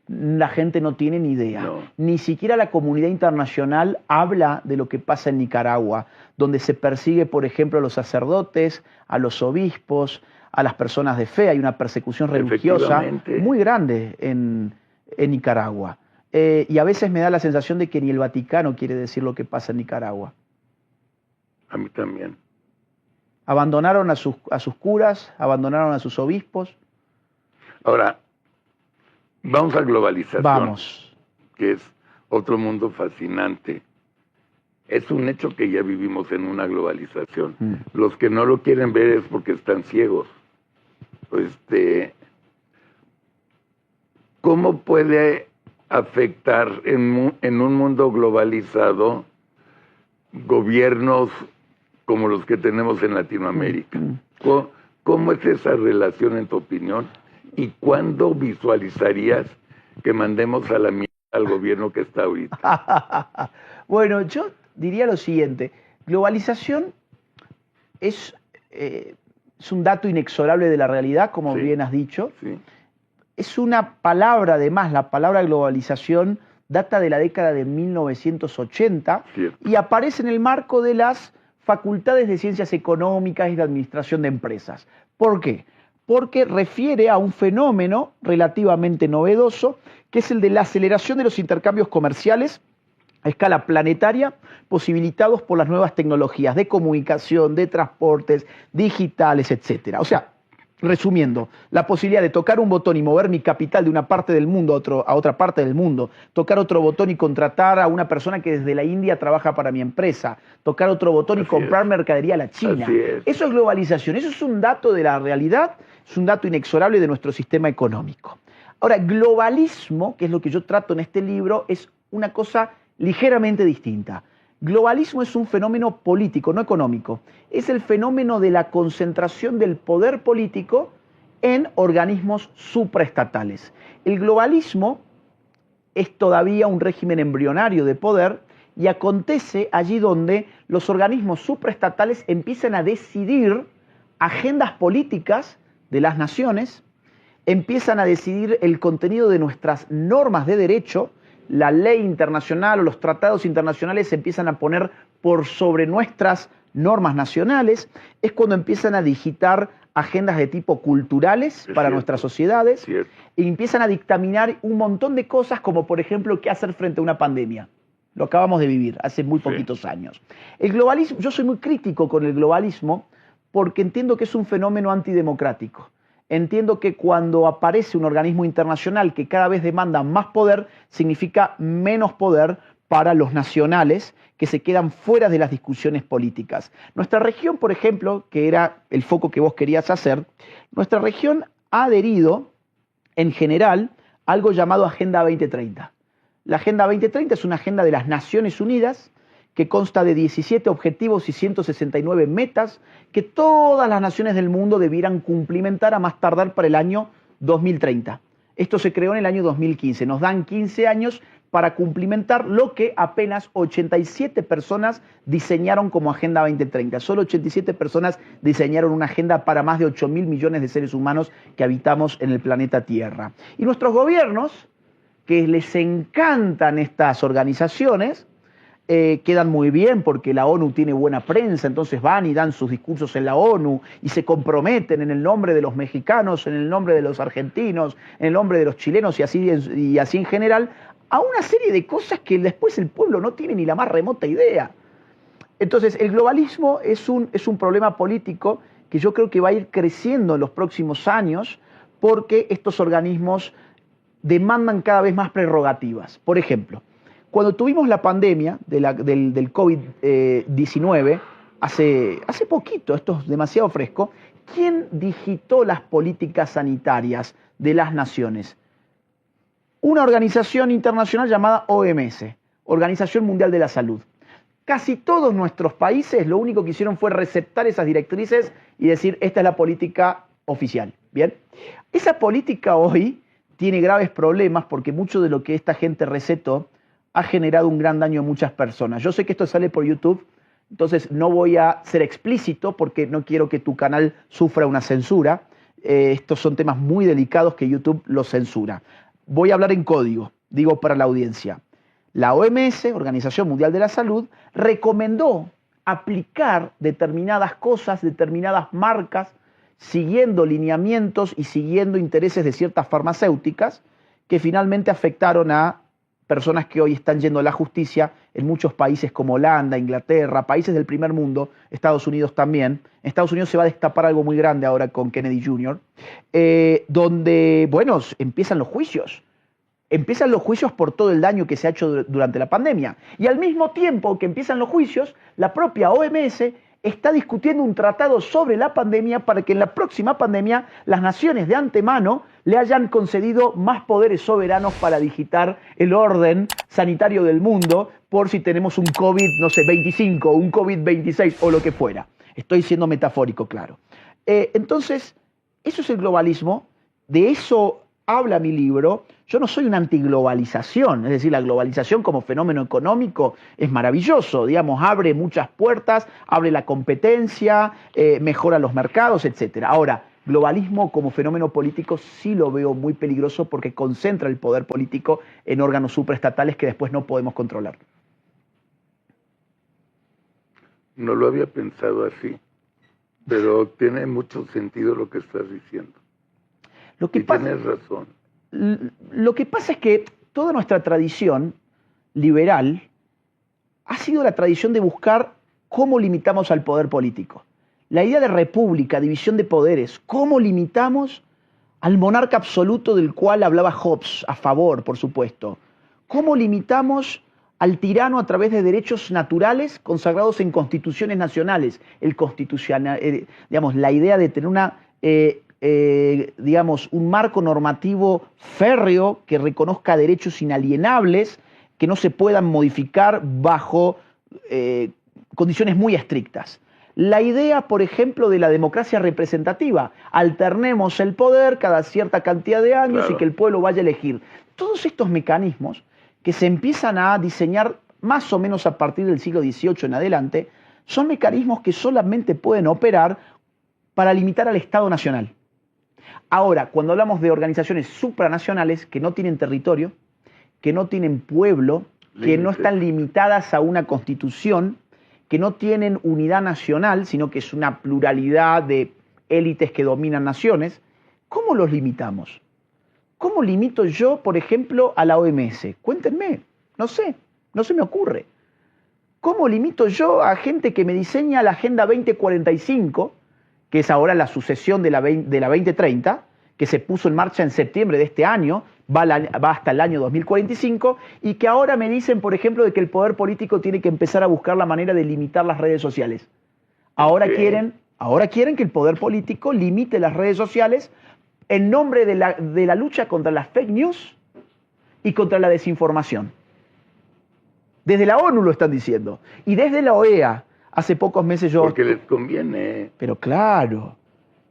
La gente no tiene ni idea. No. Ni siquiera la comunidad internacional habla de lo que pasa en Nicaragua, donde se persigue, por ejemplo, a los sacerdotes, a los obispos, a las personas de fe. Hay una persecución religiosa muy grande en Nicaragua. Y a veces me da la sensación de que ni el Vaticano quiere decir lo que pasa en Nicaragua. A mí también. Abandonaron a sus curas, abandonaron a sus obispos. Ahora, vamos a globalización. Vamos. Que es otro mundo fascinante. Es un hecho que ya vivimos en una globalización. Los que no lo quieren ver es porque están ciegos. ¿Cómo puede afectar en un mundo globalizado gobiernos como los que tenemos en Latinoamérica? ¿Cómo es esa relación en tu opinión? ¿Y cuándo visualizarías que mandemos a la mierda al gobierno que está ahorita? Bueno, yo diría lo siguiente. Globalización es un dato inexorable de la realidad, como bien has dicho. Sí. Es una palabra, además, la palabra globalización data de la década de 1980 y aparece en el marco de las facultades de ciencias económicas y de administración de empresas. ¿Por qué? Porque refiere a un fenómeno relativamente novedoso, que es el de la aceleración de los intercambios comerciales a escala planetaria, posibilitados por las nuevas tecnologías de comunicación, de transportes, digitales, etc. O sea, resumiendo, la posibilidad de tocar un botón y mover mi capital de una parte del mundo a otra parte del mundo, tocar otro botón y contratar a una persona que desde la India trabaja para mi empresa, tocar otro botón y comprar mercadería a la China. Eso es globalización, eso es un dato de la realidad, es un dato inexorable de nuestro sistema económico. Ahora, globalismo, que es lo que yo trato en este libro, es una cosa ligeramente distinta. Globalismo es un fenómeno político, no económico. Es el fenómeno de la concentración del poder político en organismos supraestatales. El globalismo es todavía un régimen embrionario de poder y acontece allí donde los organismos supraestatales empiezan a decidir agendas políticas de las naciones, empiezan a decidir el contenido de nuestras normas de derecho. La ley internacional o los tratados internacionales se empiezan a poner por sobre nuestras normas nacionales. Es cuando empiezan a digitar agendas de tipo culturales para nuestras sociedades y empiezan a dictaminar un montón de cosas, como por ejemplo qué hacer frente a una pandemia. Lo acabamos de vivir hace muy poquitos años. El globalismo, yo soy muy crítico con el globalismo porque entiendo que es un fenómeno antidemocrático. Entiendo que cuando aparece un organismo internacional que cada vez demanda más poder, significa menos poder para los nacionales que se quedan fuera de las discusiones políticas. Nuestra región, por ejemplo, que era el foco que vos querías hacer, nuestra región ha adherido, en general, a algo llamado Agenda 2030. La Agenda 2030 es una agenda de las Naciones Unidas que consta de 17 objetivos y 169 metas que todas las naciones del mundo debieran cumplimentar a más tardar para el año 2030. Esto se creó en el año 2015. Nos dan 15 años para cumplimentar lo que apenas 87 personas diseñaron como Agenda 2030. Solo 87 personas diseñaron una agenda para más de 8.000 millones de seres humanos que habitamos en el planeta Tierra. Y nuestros gobiernos, que les encantan estas organizaciones, quedan muy bien porque la ONU tiene buena prensa, entonces van y dan sus discursos en la ONU y se comprometen en el nombre de los mexicanos, en el nombre de los argentinos, en el nombre de los chilenos y así en general, a una serie de cosas que después el pueblo no tiene ni la más remota idea. Entonces, el globalismo es un problema político que yo creo que va a ir creciendo en los próximos años porque estos organismos demandan cada vez más prerrogativas. Por ejemplo, cuando tuvimos la pandemia del COVID-19, hace poquito, esto es demasiado fresco, ¿quién digitó las políticas sanitarias de las naciones? Una organización internacional llamada OMS, Organización Mundial de la Salud. Casi todos nuestros países lo único que hicieron fue receptar esas directrices y decir, esta es la política oficial. ¿Bien? Esa política hoy tiene graves problemas porque mucho de lo que esta gente recetó ha generado un gran daño a muchas personas. Yo sé que esto sale por YouTube, entonces no voy a ser explícito porque no quiero que tu canal sufra una censura. Estos son temas muy delicados que YouTube los censura. Voy a hablar en código, digo para la audiencia. La OMS, Organización Mundial de la Salud, recomendó aplicar determinadas cosas, determinadas marcas, siguiendo lineamientos y siguiendo intereses de ciertas farmacéuticas que finalmente afectaron a personas que hoy están yendo a la justicia en muchos países como Holanda, Inglaterra, países del primer mundo, Estados Unidos también. En Estados Unidos se va a destapar algo muy grande ahora con Kennedy Jr., donde, bueno, empiezan los juicios. Empiezan los juicios por todo el daño que se ha hecho durante la pandemia. Y al mismo tiempo que empiezan los juicios, la propia OMS está discutiendo un tratado sobre la pandemia para que en la próxima pandemia las naciones de antemano le hayan concedido más poderes soberanos para digitar el orden sanitario del mundo por si tenemos un COVID, no sé, 25, un COVID 26 o lo que fuera. Estoy siendo metafórico, claro. Entonces, eso es el globalismo, de eso habla mi libro. Yo no soy una antiglobalización, es decir, la globalización como fenómeno económico es maravilloso, digamos, abre muchas puertas, abre la competencia, mejora los mercados, etc. Ahora, globalismo como fenómeno político sí lo veo muy peligroso porque concentra el poder político en órganos supraestatales que después no podemos controlar. No lo había pensado así, pero tiene mucho sentido lo que estás diciendo. Tienes razón. Lo que pasa es que toda nuestra tradición liberal ha sido la tradición de buscar cómo limitamos al poder político. La idea de república, división de poderes, cómo limitamos al monarca absoluto del cual hablaba Hobbes, a favor, por supuesto. Cómo limitamos al tirano a través de derechos naturales consagrados en constituciones nacionales. Digamos, la idea de tener un marco normativo férreo que reconozca derechos inalienables que no se puedan modificar bajo condiciones muy estrictas. La idea, por ejemplo, de la democracia representativa, alternemos el poder cada cierta cantidad de años, claro, y que el pueblo vaya a elegir. Todos estos mecanismos que se empiezan a diseñar más o menos a partir del siglo XVIII en adelante, son mecanismos que solamente pueden operar para limitar al Estado nacional. Ahora, cuando hablamos de organizaciones supranacionales que no tienen territorio, que no tienen pueblo, que no están limitadas a una constitución, que no tienen unidad nacional, sino que es una pluralidad de élites que dominan naciones, ¿cómo los limitamos? ¿Cómo limito yo, por ejemplo, a la OMS? Cuéntenme, no sé, no se me ocurre. ¿Cómo limito yo a gente que me diseña la Agenda 2045, que es ahora la sucesión de la 2030, que se puso en marcha en septiembre de este año, va hasta el año 2045, y que ahora me dicen, por ejemplo, de que el poder político tiene que empezar a buscar la manera de limitar las redes sociales? Ahora quieren que el poder político limite las redes sociales en nombre de la lucha contra las fake news y contra la desinformación. Desde la ONU lo están diciendo. Y desde la OEA, hace pocos meses yo... Porque les conviene. Pero claro,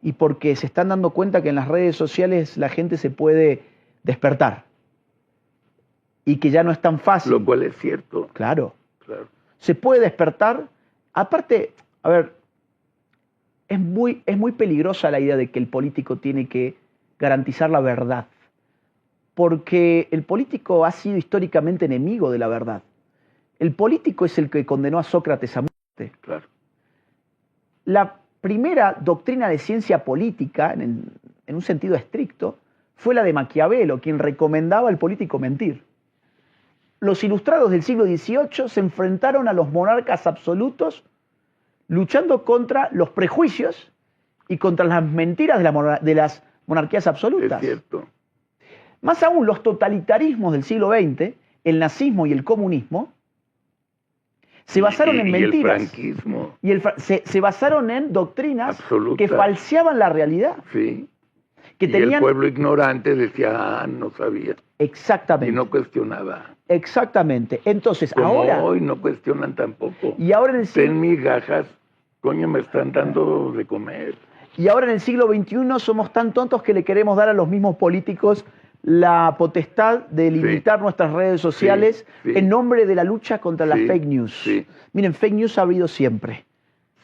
y porque se están dando cuenta que en las redes sociales la gente se puede despertar. Y que ya no es tan fácil. Lo cual es cierto. Claro. Se puede despertar. Aparte, a ver, es muy peligrosa la idea de que el político tiene que garantizar la verdad. Porque el político ha sido históricamente enemigo de la verdad. El político es el que condenó a Sócrates a muerte. Claro. La primera doctrina de ciencia política, en un sentido estricto, fue la de Maquiavelo, quien recomendaba al político mentir. Los ilustrados del siglo XVIII se enfrentaron a los monarcas absolutos luchando contra los prejuicios y contra las mentiras de las monarquías absolutas. Es cierto. Más aún, los totalitarismos del siglo XX, el nazismo y el comunismo, se basaron en mentiras. Y el franquismo. Se basaron en doctrinas Absoluta. que falseaban la realidad. Sí. Que y tenían... el pueblo ignorante decía, no sabía. Exactamente. Y no cuestionaba. Exactamente. Entonces, como ahora... hoy no cuestionan tampoco. Y ahora en el siglo... Ten migajas, coño, me están dando de comer. Y ahora en el siglo XXI somos tan tontos que le queremos dar a los mismos políticos la potestad de limitar nuestras redes sociales en nombre de la lucha contra las fake news. Sí. Miren, fake news ha habido siempre.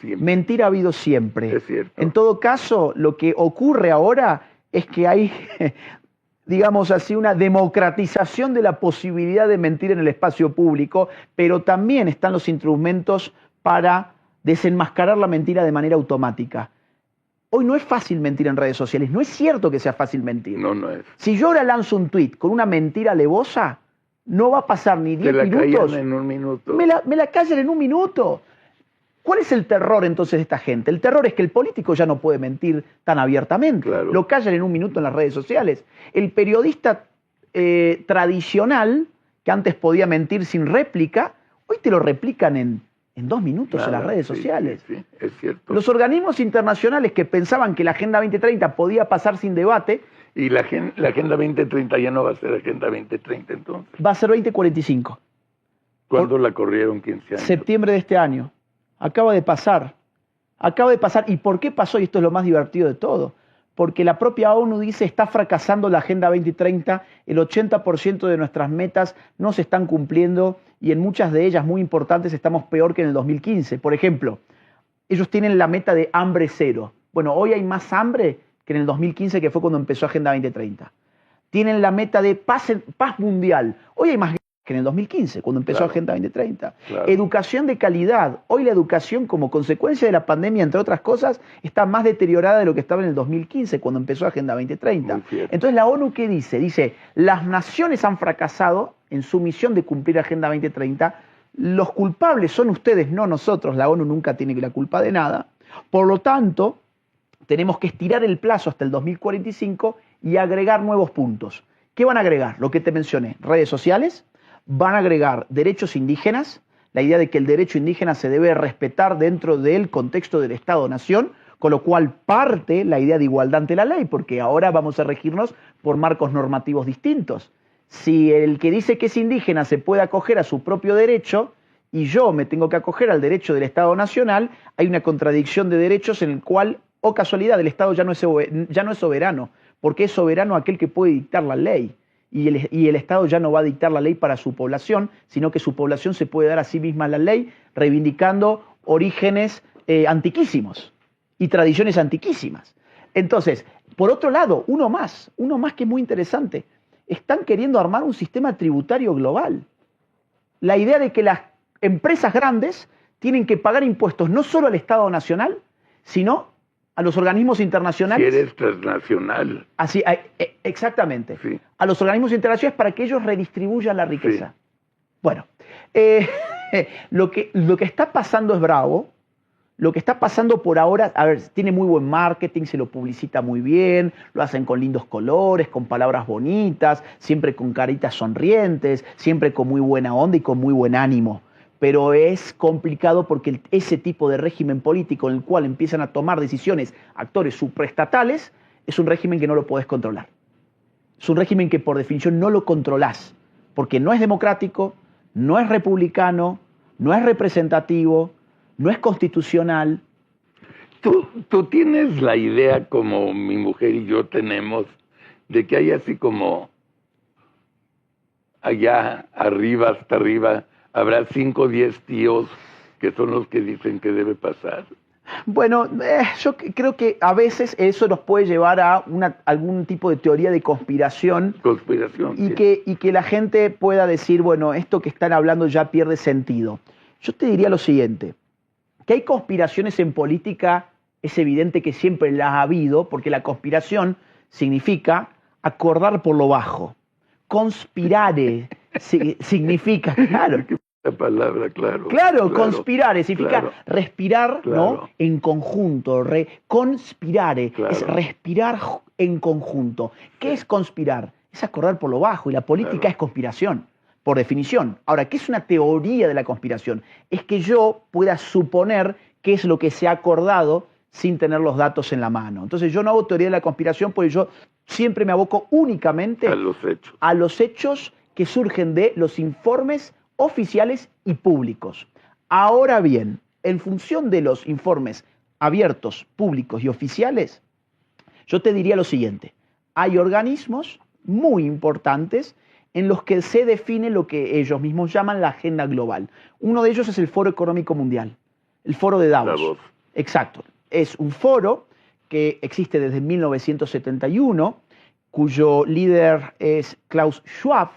Mentira ha habido siempre. Es cierto. En todo caso, lo que ocurre ahora es que hay, digamos así, una democratización de la posibilidad de mentir en el espacio público, pero también están los instrumentos para desenmascarar la mentira de manera automática. Hoy no es fácil mentir en redes sociales, no es cierto que sea fácil mentir. No, no es. Si yo ahora lanzo un tuit con una mentira alevosa, no va a pasar ni 10 minutos. Te la callan en un minuto. Me la callan en un minuto. ¿Cuál es el terror entonces de esta gente? El terror es que el político ya no puede mentir tan abiertamente. Claro. Lo callan en un minuto en las redes sociales. El periodista tradicional, que antes podía mentir sin réplica, hoy te lo replican en 2 minutos en las redes sociales. Sí, es cierto. Los organismos internacionales que pensaban que la Agenda 2030 podía pasar sin debate... Y la Agenda 2030 ya no va a ser Agenda 2030 entonces. Va a ser 2045. ¿Cuándo la corrieron? 15 años. Septiembre de este año. Acaba de pasar. Acaba de pasar. ¿Y por qué pasó? Y esto es lo más divertido de todo. Porque la propia ONU dice está fracasando la Agenda 2030, el 80% de nuestras metas no se están cumpliendo y en muchas de ellas muy importantes estamos peor que en el 2015. Por ejemplo, ellos tienen la meta de hambre cero. Bueno, hoy hay más hambre que en el 2015, que fue cuando empezó Agenda 2030. Tienen la meta de paz mundial. Hoy hay más que en el 2015, cuando empezó Agenda 2030. Claro. Educación de calidad. Hoy la educación, como consecuencia de la pandemia, entre otras cosas, está más deteriorada de lo que estaba en el 2015, cuando empezó Agenda 2030. Entonces, ¿la ONU qué dice? Dice, las naciones han fracasado en su misión de cumplir Agenda 2030. Los culpables son ustedes, no nosotros. La ONU nunca tiene la culpa de nada. Por lo tanto, tenemos que estirar el plazo hasta el 2045 y agregar nuevos puntos. ¿Qué van a agregar? Lo que te mencioné, redes sociales. Van a agregar derechos indígenas, la idea de que el derecho indígena se debe respetar dentro del contexto del Estado-Nación, con lo cual parte la idea de igualdad ante la ley, porque ahora vamos a regirnos por marcos normativos distintos. Si el que dice que es indígena se puede acoger a su propio derecho y yo me tengo que acoger al derecho del Estado Nacional, hay una contradicción de derechos en el cual, oh casualidad, el Estado ya no es soberano, porque es soberano aquel que puede dictar la ley. Y el Estado ya no va a dictar la ley para su población, sino que su población se puede dar a sí misma la ley, reivindicando orígenes antiquísimos y tradiciones antiquísimas. Entonces, por otro lado, uno más que es muy interesante. Están queriendo armar un sistema tributario global. La idea de que las empresas grandes tienen que pagar impuestos no solo al Estado nacional, sino a los organismos internacionales. Si eres transnacional. Así, exactamente. Sí. A los organismos internacionales para que ellos redistribuyan la riqueza. Sí. Bueno, lo que está pasando es bravo. Lo que está pasando por ahora, a ver, tiene muy buen marketing, se lo publicita muy bien, lo hacen con lindos colores, con palabras bonitas, siempre con caritas sonrientes, siempre con muy buena onda y con muy buen ánimo. Pero es complicado porque ese tipo de régimen político en el cual empiezan a tomar decisiones actores supraestatales es un régimen que no lo podés controlar. Es un régimen que por definición no lo controlás, porque no es democrático, no es republicano, no es representativo, no es constitucional. ¿Tú tienes la idea, como mi mujer y yo tenemos, de que hay así como allá arriba, hasta arriba, habrá 5 o 10 tíos que son los que dicen que debe pasar? Bueno, yo creo que a veces eso nos puede llevar a algún tipo de teoría de conspiración. Conspiración, y, sí. que la gente pueda decir, bueno, esto que están hablando ya pierde sentido. Yo te diría lo siguiente, que hay conspiraciones en política, es evidente que siempre las ha habido, porque la conspiración significa acordar por lo bajo. Conspirare significa, claro. La palabra, claro. Claro, conspirare significa respirar, claro, ¿no? En conjunto. Conspirare es respirar en conjunto. ¿Qué es conspirar? Es acordar por lo bajo, y la política es conspiración, por definición. Ahora, ¿qué es una teoría de la conspiración? Es que yo pueda suponer qué es lo que se ha acordado sin tener los datos en la mano. Entonces yo no hago teoría de la conspiración porque yo siempre me aboco únicamente a los hechos que surgen de los informes oficiales y públicos. Ahora bien, en función de los informes abiertos, públicos y oficiales, yo te diría lo siguiente. Hay organismos muy importantes en los que se define lo que ellos mismos llaman la agenda global. Uno de ellos es el Foro Económico Mundial, el Foro de Davos. Exacto. Es un foro que existe desde 1971, cuyo líder es Klaus Schwab.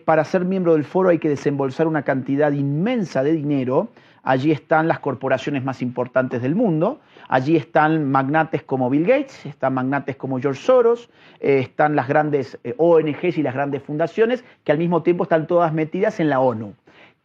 Para ser miembro del foro hay que desembolsar una cantidad inmensa de dinero. Allí están las corporaciones más importantes del mundo. Allí están magnates como Bill Gates, están magnates como George Soros, están las grandes ONGs y las grandes fundaciones, que al mismo tiempo están todas metidas en la ONU.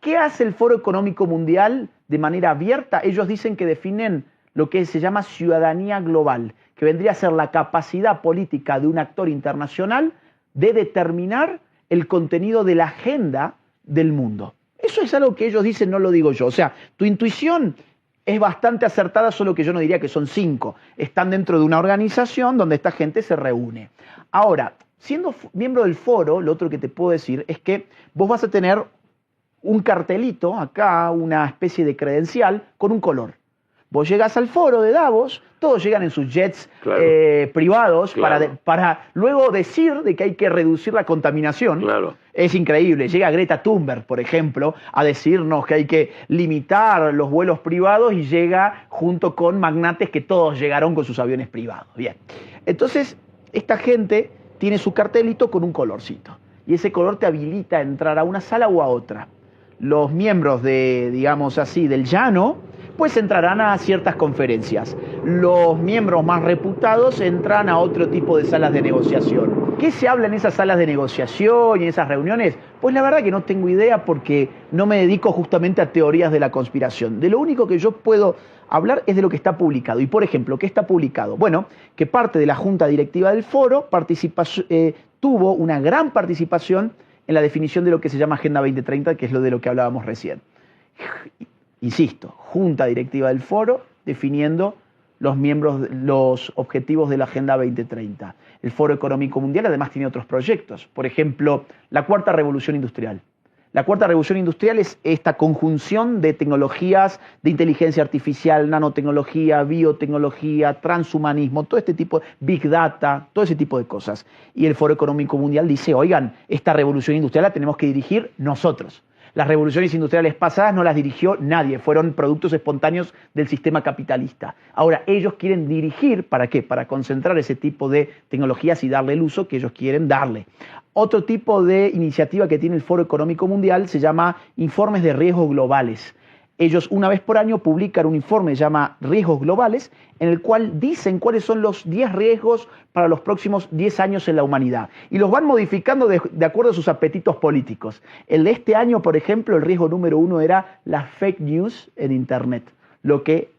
¿Qué hace el Foro Económico Mundial de manera abierta? Ellos dicen que definen lo que se llama ciudadanía global, que vendría a ser la capacidad política de un actor internacional de determinar el contenido de la agenda del mundo. Eso es algo que ellos dicen, no lo digo yo. O sea, tu intuición es bastante acertada, solo que yo no diría que son 5. Están dentro de una organización donde esta gente se reúne. Ahora, siendo miembro del foro, lo otro que te puedo decir es que vos vas a tener un cartelito acá, una especie de credencial con un color. Vos llegás al foro de Davos, todos llegan en sus jets privados para luego decir de que hay que reducir la contaminación. Es increíble. Llega Greta Thunberg, por ejemplo, a decirnos que hay que limitar los vuelos privados y llega junto con magnates que todos llegaron con sus aviones privados. Bien. Entonces, esta gente tiene su cartelito con un colorcito. Y ese color te habilita a entrar a una sala o a otra. Los miembros de, digamos así, del llano, pues entrarán a ciertas conferencias. Los miembros más reputados entran a otro tipo de salas de negociación. ¿Qué se habla en esas salas de negociación y en esas reuniones? Pues la verdad que no tengo idea porque no me dedico justamente a teorías de la conspiración. De lo único que yo puedo hablar es de lo que está publicado. Y por ejemplo, ¿qué está publicado? Bueno, que parte de la junta directiva del foro tuvo una gran participación en la definición de lo que se llama Agenda 2030, que es lo de lo que hablábamos recién. Insisto, junta directiva del foro definiendo los objetivos de la Agenda 2030. El Foro Económico Mundial además tiene otros proyectos. Por ejemplo, la Cuarta Revolución Industrial. La Cuarta Revolución Industrial es esta conjunción de tecnologías de inteligencia artificial, nanotecnología, biotecnología, transhumanismo, todo este tipo, Big Data, todo ese tipo de cosas. Y el Foro Económico Mundial dice, oigan, esta revolución industrial la tenemos que dirigir nosotros. Las revoluciones industriales pasadas no las dirigió nadie, fueron productos espontáneos del sistema capitalista. Ahora, ellos quieren dirigir, ¿para qué? Para concentrar ese tipo de tecnologías y darle el uso que ellos quieren darle. Otro tipo de iniciativa que tiene el Foro Económico Mundial se llama Informes de Riesgos Globales. Ellos una vez por año publican un informe que se llama Riesgos Globales, en el cual dicen cuáles son los 10 riesgos para los próximos 10 años en la humanidad. Y los van modificando de acuerdo a sus apetitos políticos. El de este año, por ejemplo, el riesgo número 1 era las fake news en Internet, lo que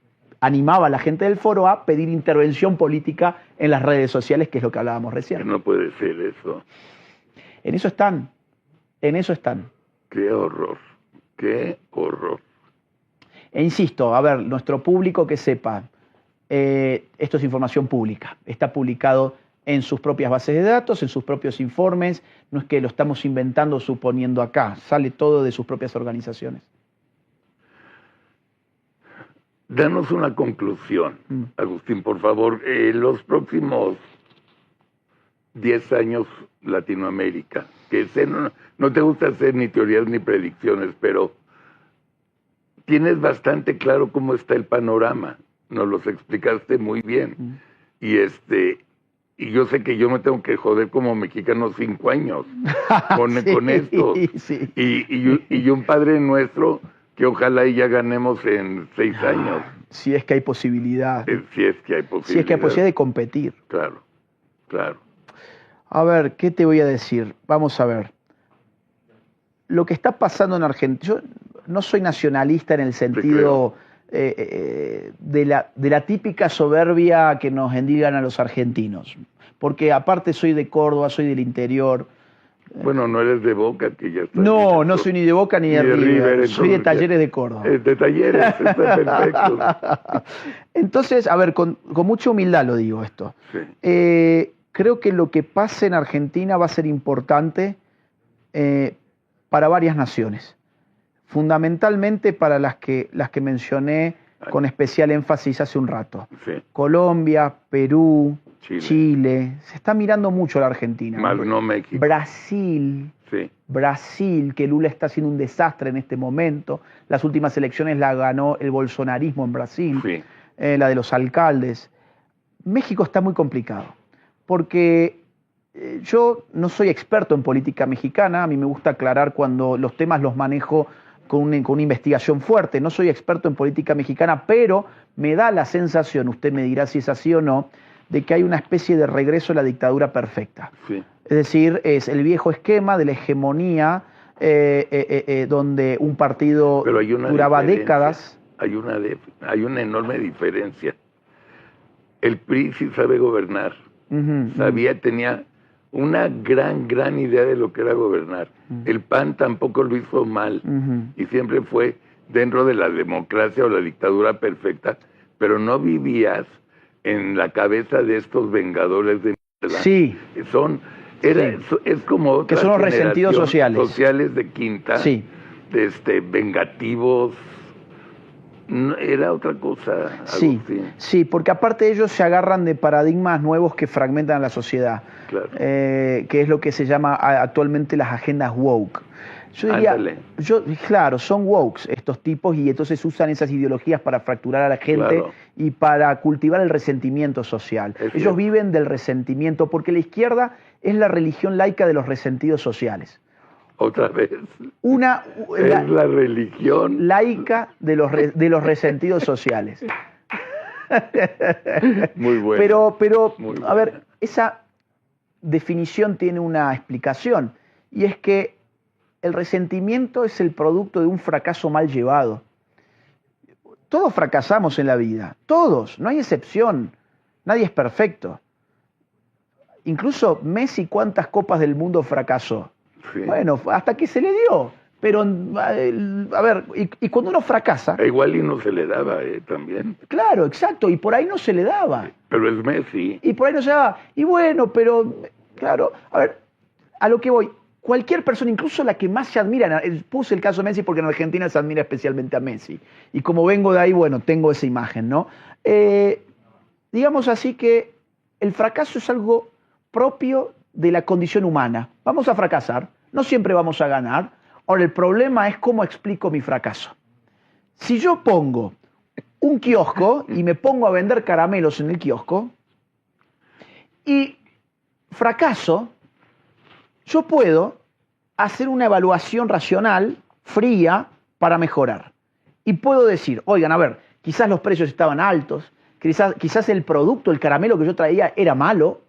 animaba a la gente del foro a pedir intervención política en las redes sociales, que es lo que hablábamos recién. No puede ser eso. En eso están, en eso están. Qué horror, qué horror. E insisto, a ver, nuestro público que sepa, esto es información pública, está publicado en sus propias bases de datos, en sus propios informes. No es que lo estamos inventando o suponiendo acá, sale todo de sus propias organizaciones. Danos una conclusión, Agustín, por favor. Los próximos 10 años, Latinoamérica, que no te gusta hacer ni teorías ni predicciones, pero tienes bastante claro cómo está el panorama. Nos los explicaste muy bien. Y yo sé que yo me tengo que joder como mexicano 5 años con esto. Sí. Y un Padre Nuestro que ojalá ya ganemos en 6 años. Si es que hay posibilidad. Si es que hay posibilidad. Si es que hay posibilidad de competir. Claro, claro. A ver, ¿qué te voy a decir? Vamos a ver. Lo que está pasando en Argentina, yo no soy nacionalista en el sentido de la típica soberbia que nos endilgan a los argentinos, porque aparte soy de Córdoba, soy del interior. Bueno, no eres de Boca, que ya está. No, no soy ni de Boca ni de River, soy de Talleres de Córdoba. De Talleres, está perfecto. Entonces, a ver, con mucha humildad lo digo esto. Sí. Creo que lo que pase en Argentina va a ser importante para varias naciones. Fundamentalmente para las que mencioné con especial énfasis hace un rato. Sí. Colombia, Perú, Chile. Se está mirando mucho la Argentina. No México. Brasil. Sí. Brasil, que Lula está haciendo un desastre en este momento. Las últimas elecciones la ganó el bolsonarismo en Brasil. Sí. La de los alcaldes. México está muy complicado. Porque yo no soy experto en política mexicana. A mí me gusta aclarar cuando los temas los manejo con una investigación fuerte. No soy experto en política mexicana, pero me da la sensación, usted me dirá si es así o no, de que hay una especie de regreso a la dictadura perfecta. Sí. Es decir, es el viejo esquema de la hegemonía donde un partido duraba décadas. Hay una enorme diferencia. El PRI sí sabe gobernar. Tenía una gran idea de lo que era gobernar. El PAN tampoco lo hizo mal y siempre fue dentro de la democracia o la dictadura perfecta, pero no vivías en la cabeza de estos vengadores de mierda. Sí. Es como otra que son los resentidos sociales. Sociales de quinta, sí. Vengativos. Era otra cosa. Sí, sí, porque aparte ellos se agarran de paradigmas nuevos que fragmentan a la sociedad, claro. Que es lo que se llama actualmente las agendas woke. Yo diría, claro, son woke estos tipos y entonces usan esas ideologías para fracturar a la gente, claro, y para cultivar el resentimiento social. Ellos viven del resentimiento porque la izquierda es la religión laica de los resentidos sociales. Otra vez. Es la religión laica de los resentidos sociales. Muy bueno. Pero a ver, esa definición tiene una explicación, y es que el resentimiento es el producto de un fracaso mal llevado. Todos fracasamos en la vida, todos, no hay excepción, nadie es perfecto. Incluso Messi, ¿cuántas copas del mundo fracasó? Sí. Bueno, hasta que se le dio. Pero, a ver, y cuando uno fracasa... Igual y no se le daba también. Claro, exacto, y por ahí no se le daba. Pero es Messi. Y por ahí no se daba. Y bueno, pero, claro, a ver, a lo que voy, cualquier persona, incluso la que más se admira, puse el caso de Messi porque en Argentina se admira especialmente a Messi. Y como vengo de ahí, bueno, tengo esa imagen, ¿no? Digamos así que el fracaso es algo propio de la condición humana. Vamos a fracasar, no siempre vamos a ganar. Ahora, el problema es cómo explico mi fracaso. Si yo pongo un kiosco y me pongo a vender caramelos en el kiosco y fracaso, yo puedo hacer una evaluación racional, fría, para mejorar. Y puedo decir, oigan, a ver, quizás los precios estaban altos, quizás el producto, el caramelo que yo traía era malo,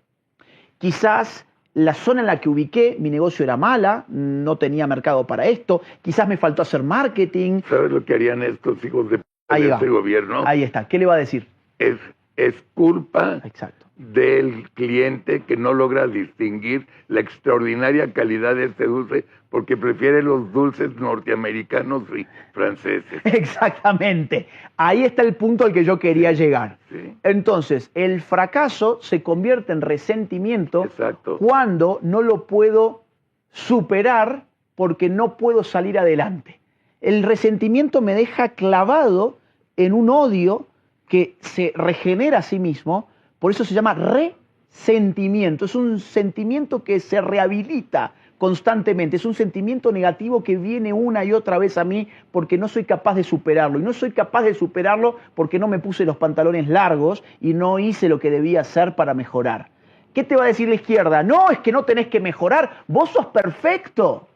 quizás la zona en la que ubiqué, mi negocio era mala, no tenía mercado para esto, quizás me faltó hacer marketing. ¿Sabes lo que harían estos hijos de este gobierno? Ahí está, ¿qué le va a decir? Es es culpa Exacto. del cliente que no logra distinguir la extraordinaria calidad de este dulce porque prefiere los dulces norteamericanos y franceses. Exactamente. Ahí está el punto al que yo quería llegar. Sí. Entonces, el fracaso se convierte en resentimiento Exacto. cuando no lo puedo superar porque no puedo salir adelante. El resentimiento me deja clavado en un odio que se regenera a sí mismo, por eso se llama resentimiento. Es un sentimiento que se rehabilita constantemente, es un sentimiento negativo que viene una y otra vez a mí porque no soy capaz de superarlo. Y no soy capaz de superarlo porque no me puse los pantalones largos y no hice lo que debía hacer para mejorar. ¿Qué te va a decir la izquierda? No, es que no tenés que mejorar, vos sos perfecto.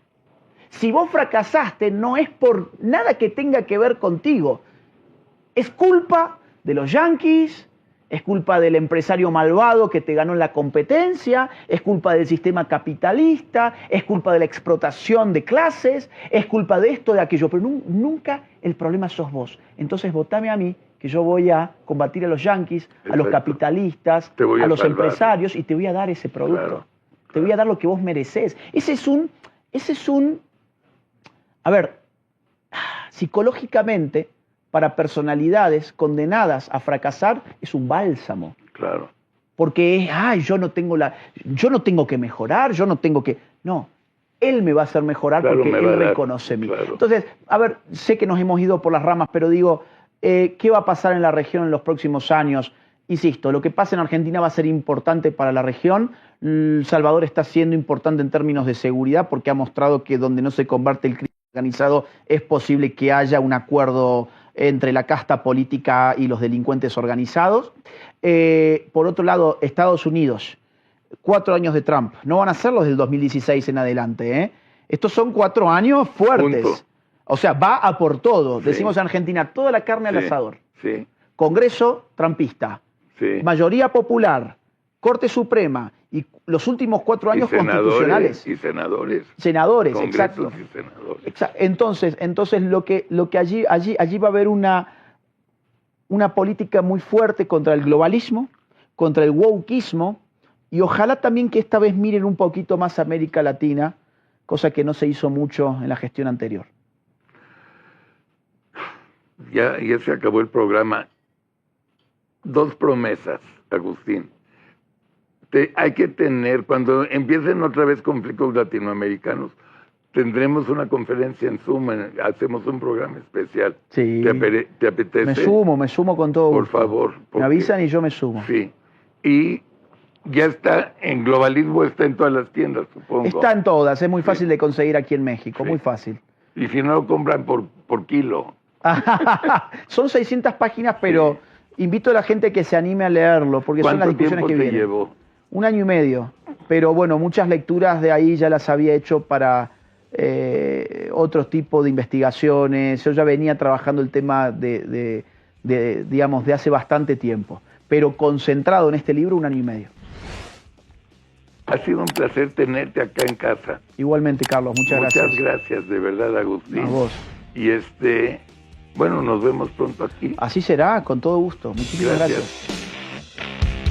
Si vos fracasaste, no es por nada que tenga que ver contigo. Es culpa de los yanquis, es culpa del empresario malvado que te ganó en la competencia, es culpa del sistema capitalista, es culpa de la explotación de clases, es culpa de esto, de aquello, pero nunca el problema sos vos. Entonces votame a mí, que yo voy a combatir a los yanquis, a los capitalistas, a los empresarios, y te voy a dar ese producto. Claro. Te voy a dar lo que vos merecés. Ese es un... A ver, psicológicamente, para personalidades condenadas a fracasar, es un bálsamo. Claro. Porque es, yo no tengo que mejorar, yo no tengo que... No, él me va a hacer mejorar, claro, porque él reconoce en mí. Claro. Entonces, a ver, sé que nos hemos ido por las ramas, pero digo, ¿qué va a pasar en la región en los próximos años? Insisto, lo que pasa en Argentina va a ser importante para la región. El Salvador está siendo importante en términos de seguridad porque ha mostrado que donde no se combate el crimen organizado es posible que haya un acuerdo entre la casta política y los delincuentes organizados. Por otro lado, Estados Unidos, 4 años de Trump, no van a ser los del 2016 en adelante, ¿eh? Estos son 4 años fuertes. Punto. O sea, va a por todo. Sí. Decimos en Argentina, toda la carne al asador. Sí. Congreso trumpista. Sí. Mayoría popular. Corte Suprema. Y los últimos 4 años constitucionales. Y senadores. Senadores, exacto. Y senadores. Entonces lo que allí va a haber una política muy fuerte contra el globalismo, contra el wokeismo, y ojalá también que esta vez miren un poquito más a América Latina, cosa que no se hizo mucho en la gestión anterior. Ya se acabó el programa. 2 promesas, Agustín. Hay que tener, cuando empiecen otra vez conflictos latinoamericanos, tendremos una conferencia en Zoom, hacemos un programa especial. Sí. ¿Te apetece? Me sumo con todo gusto. Por favor. Me avisan y yo me sumo. Sí. Y ya está, en Globalismo está en todas las tiendas, supongo. Está en todas, es muy fácil de conseguir aquí en México, muy fácil. Y si no lo compran por kilo. Son 600 páginas, pero invito a la gente que se anime a leerlo, porque son las discusiones que vienen. ¿Cuánto tiempo te llevó? 1 año y medio, pero bueno, muchas lecturas de ahí ya las había hecho para otro tipo de investigaciones. Yo ya venía trabajando el tema digamos, de hace bastante tiempo, pero concentrado en este libro 1 año y medio. Ha sido un placer tenerte acá en casa. Igualmente, Carlos, muchas gracias. Muchas gracias, de verdad, Agustín. A vos. Y bueno, nos vemos pronto aquí. Así será, con todo gusto. Muchísimas gracias.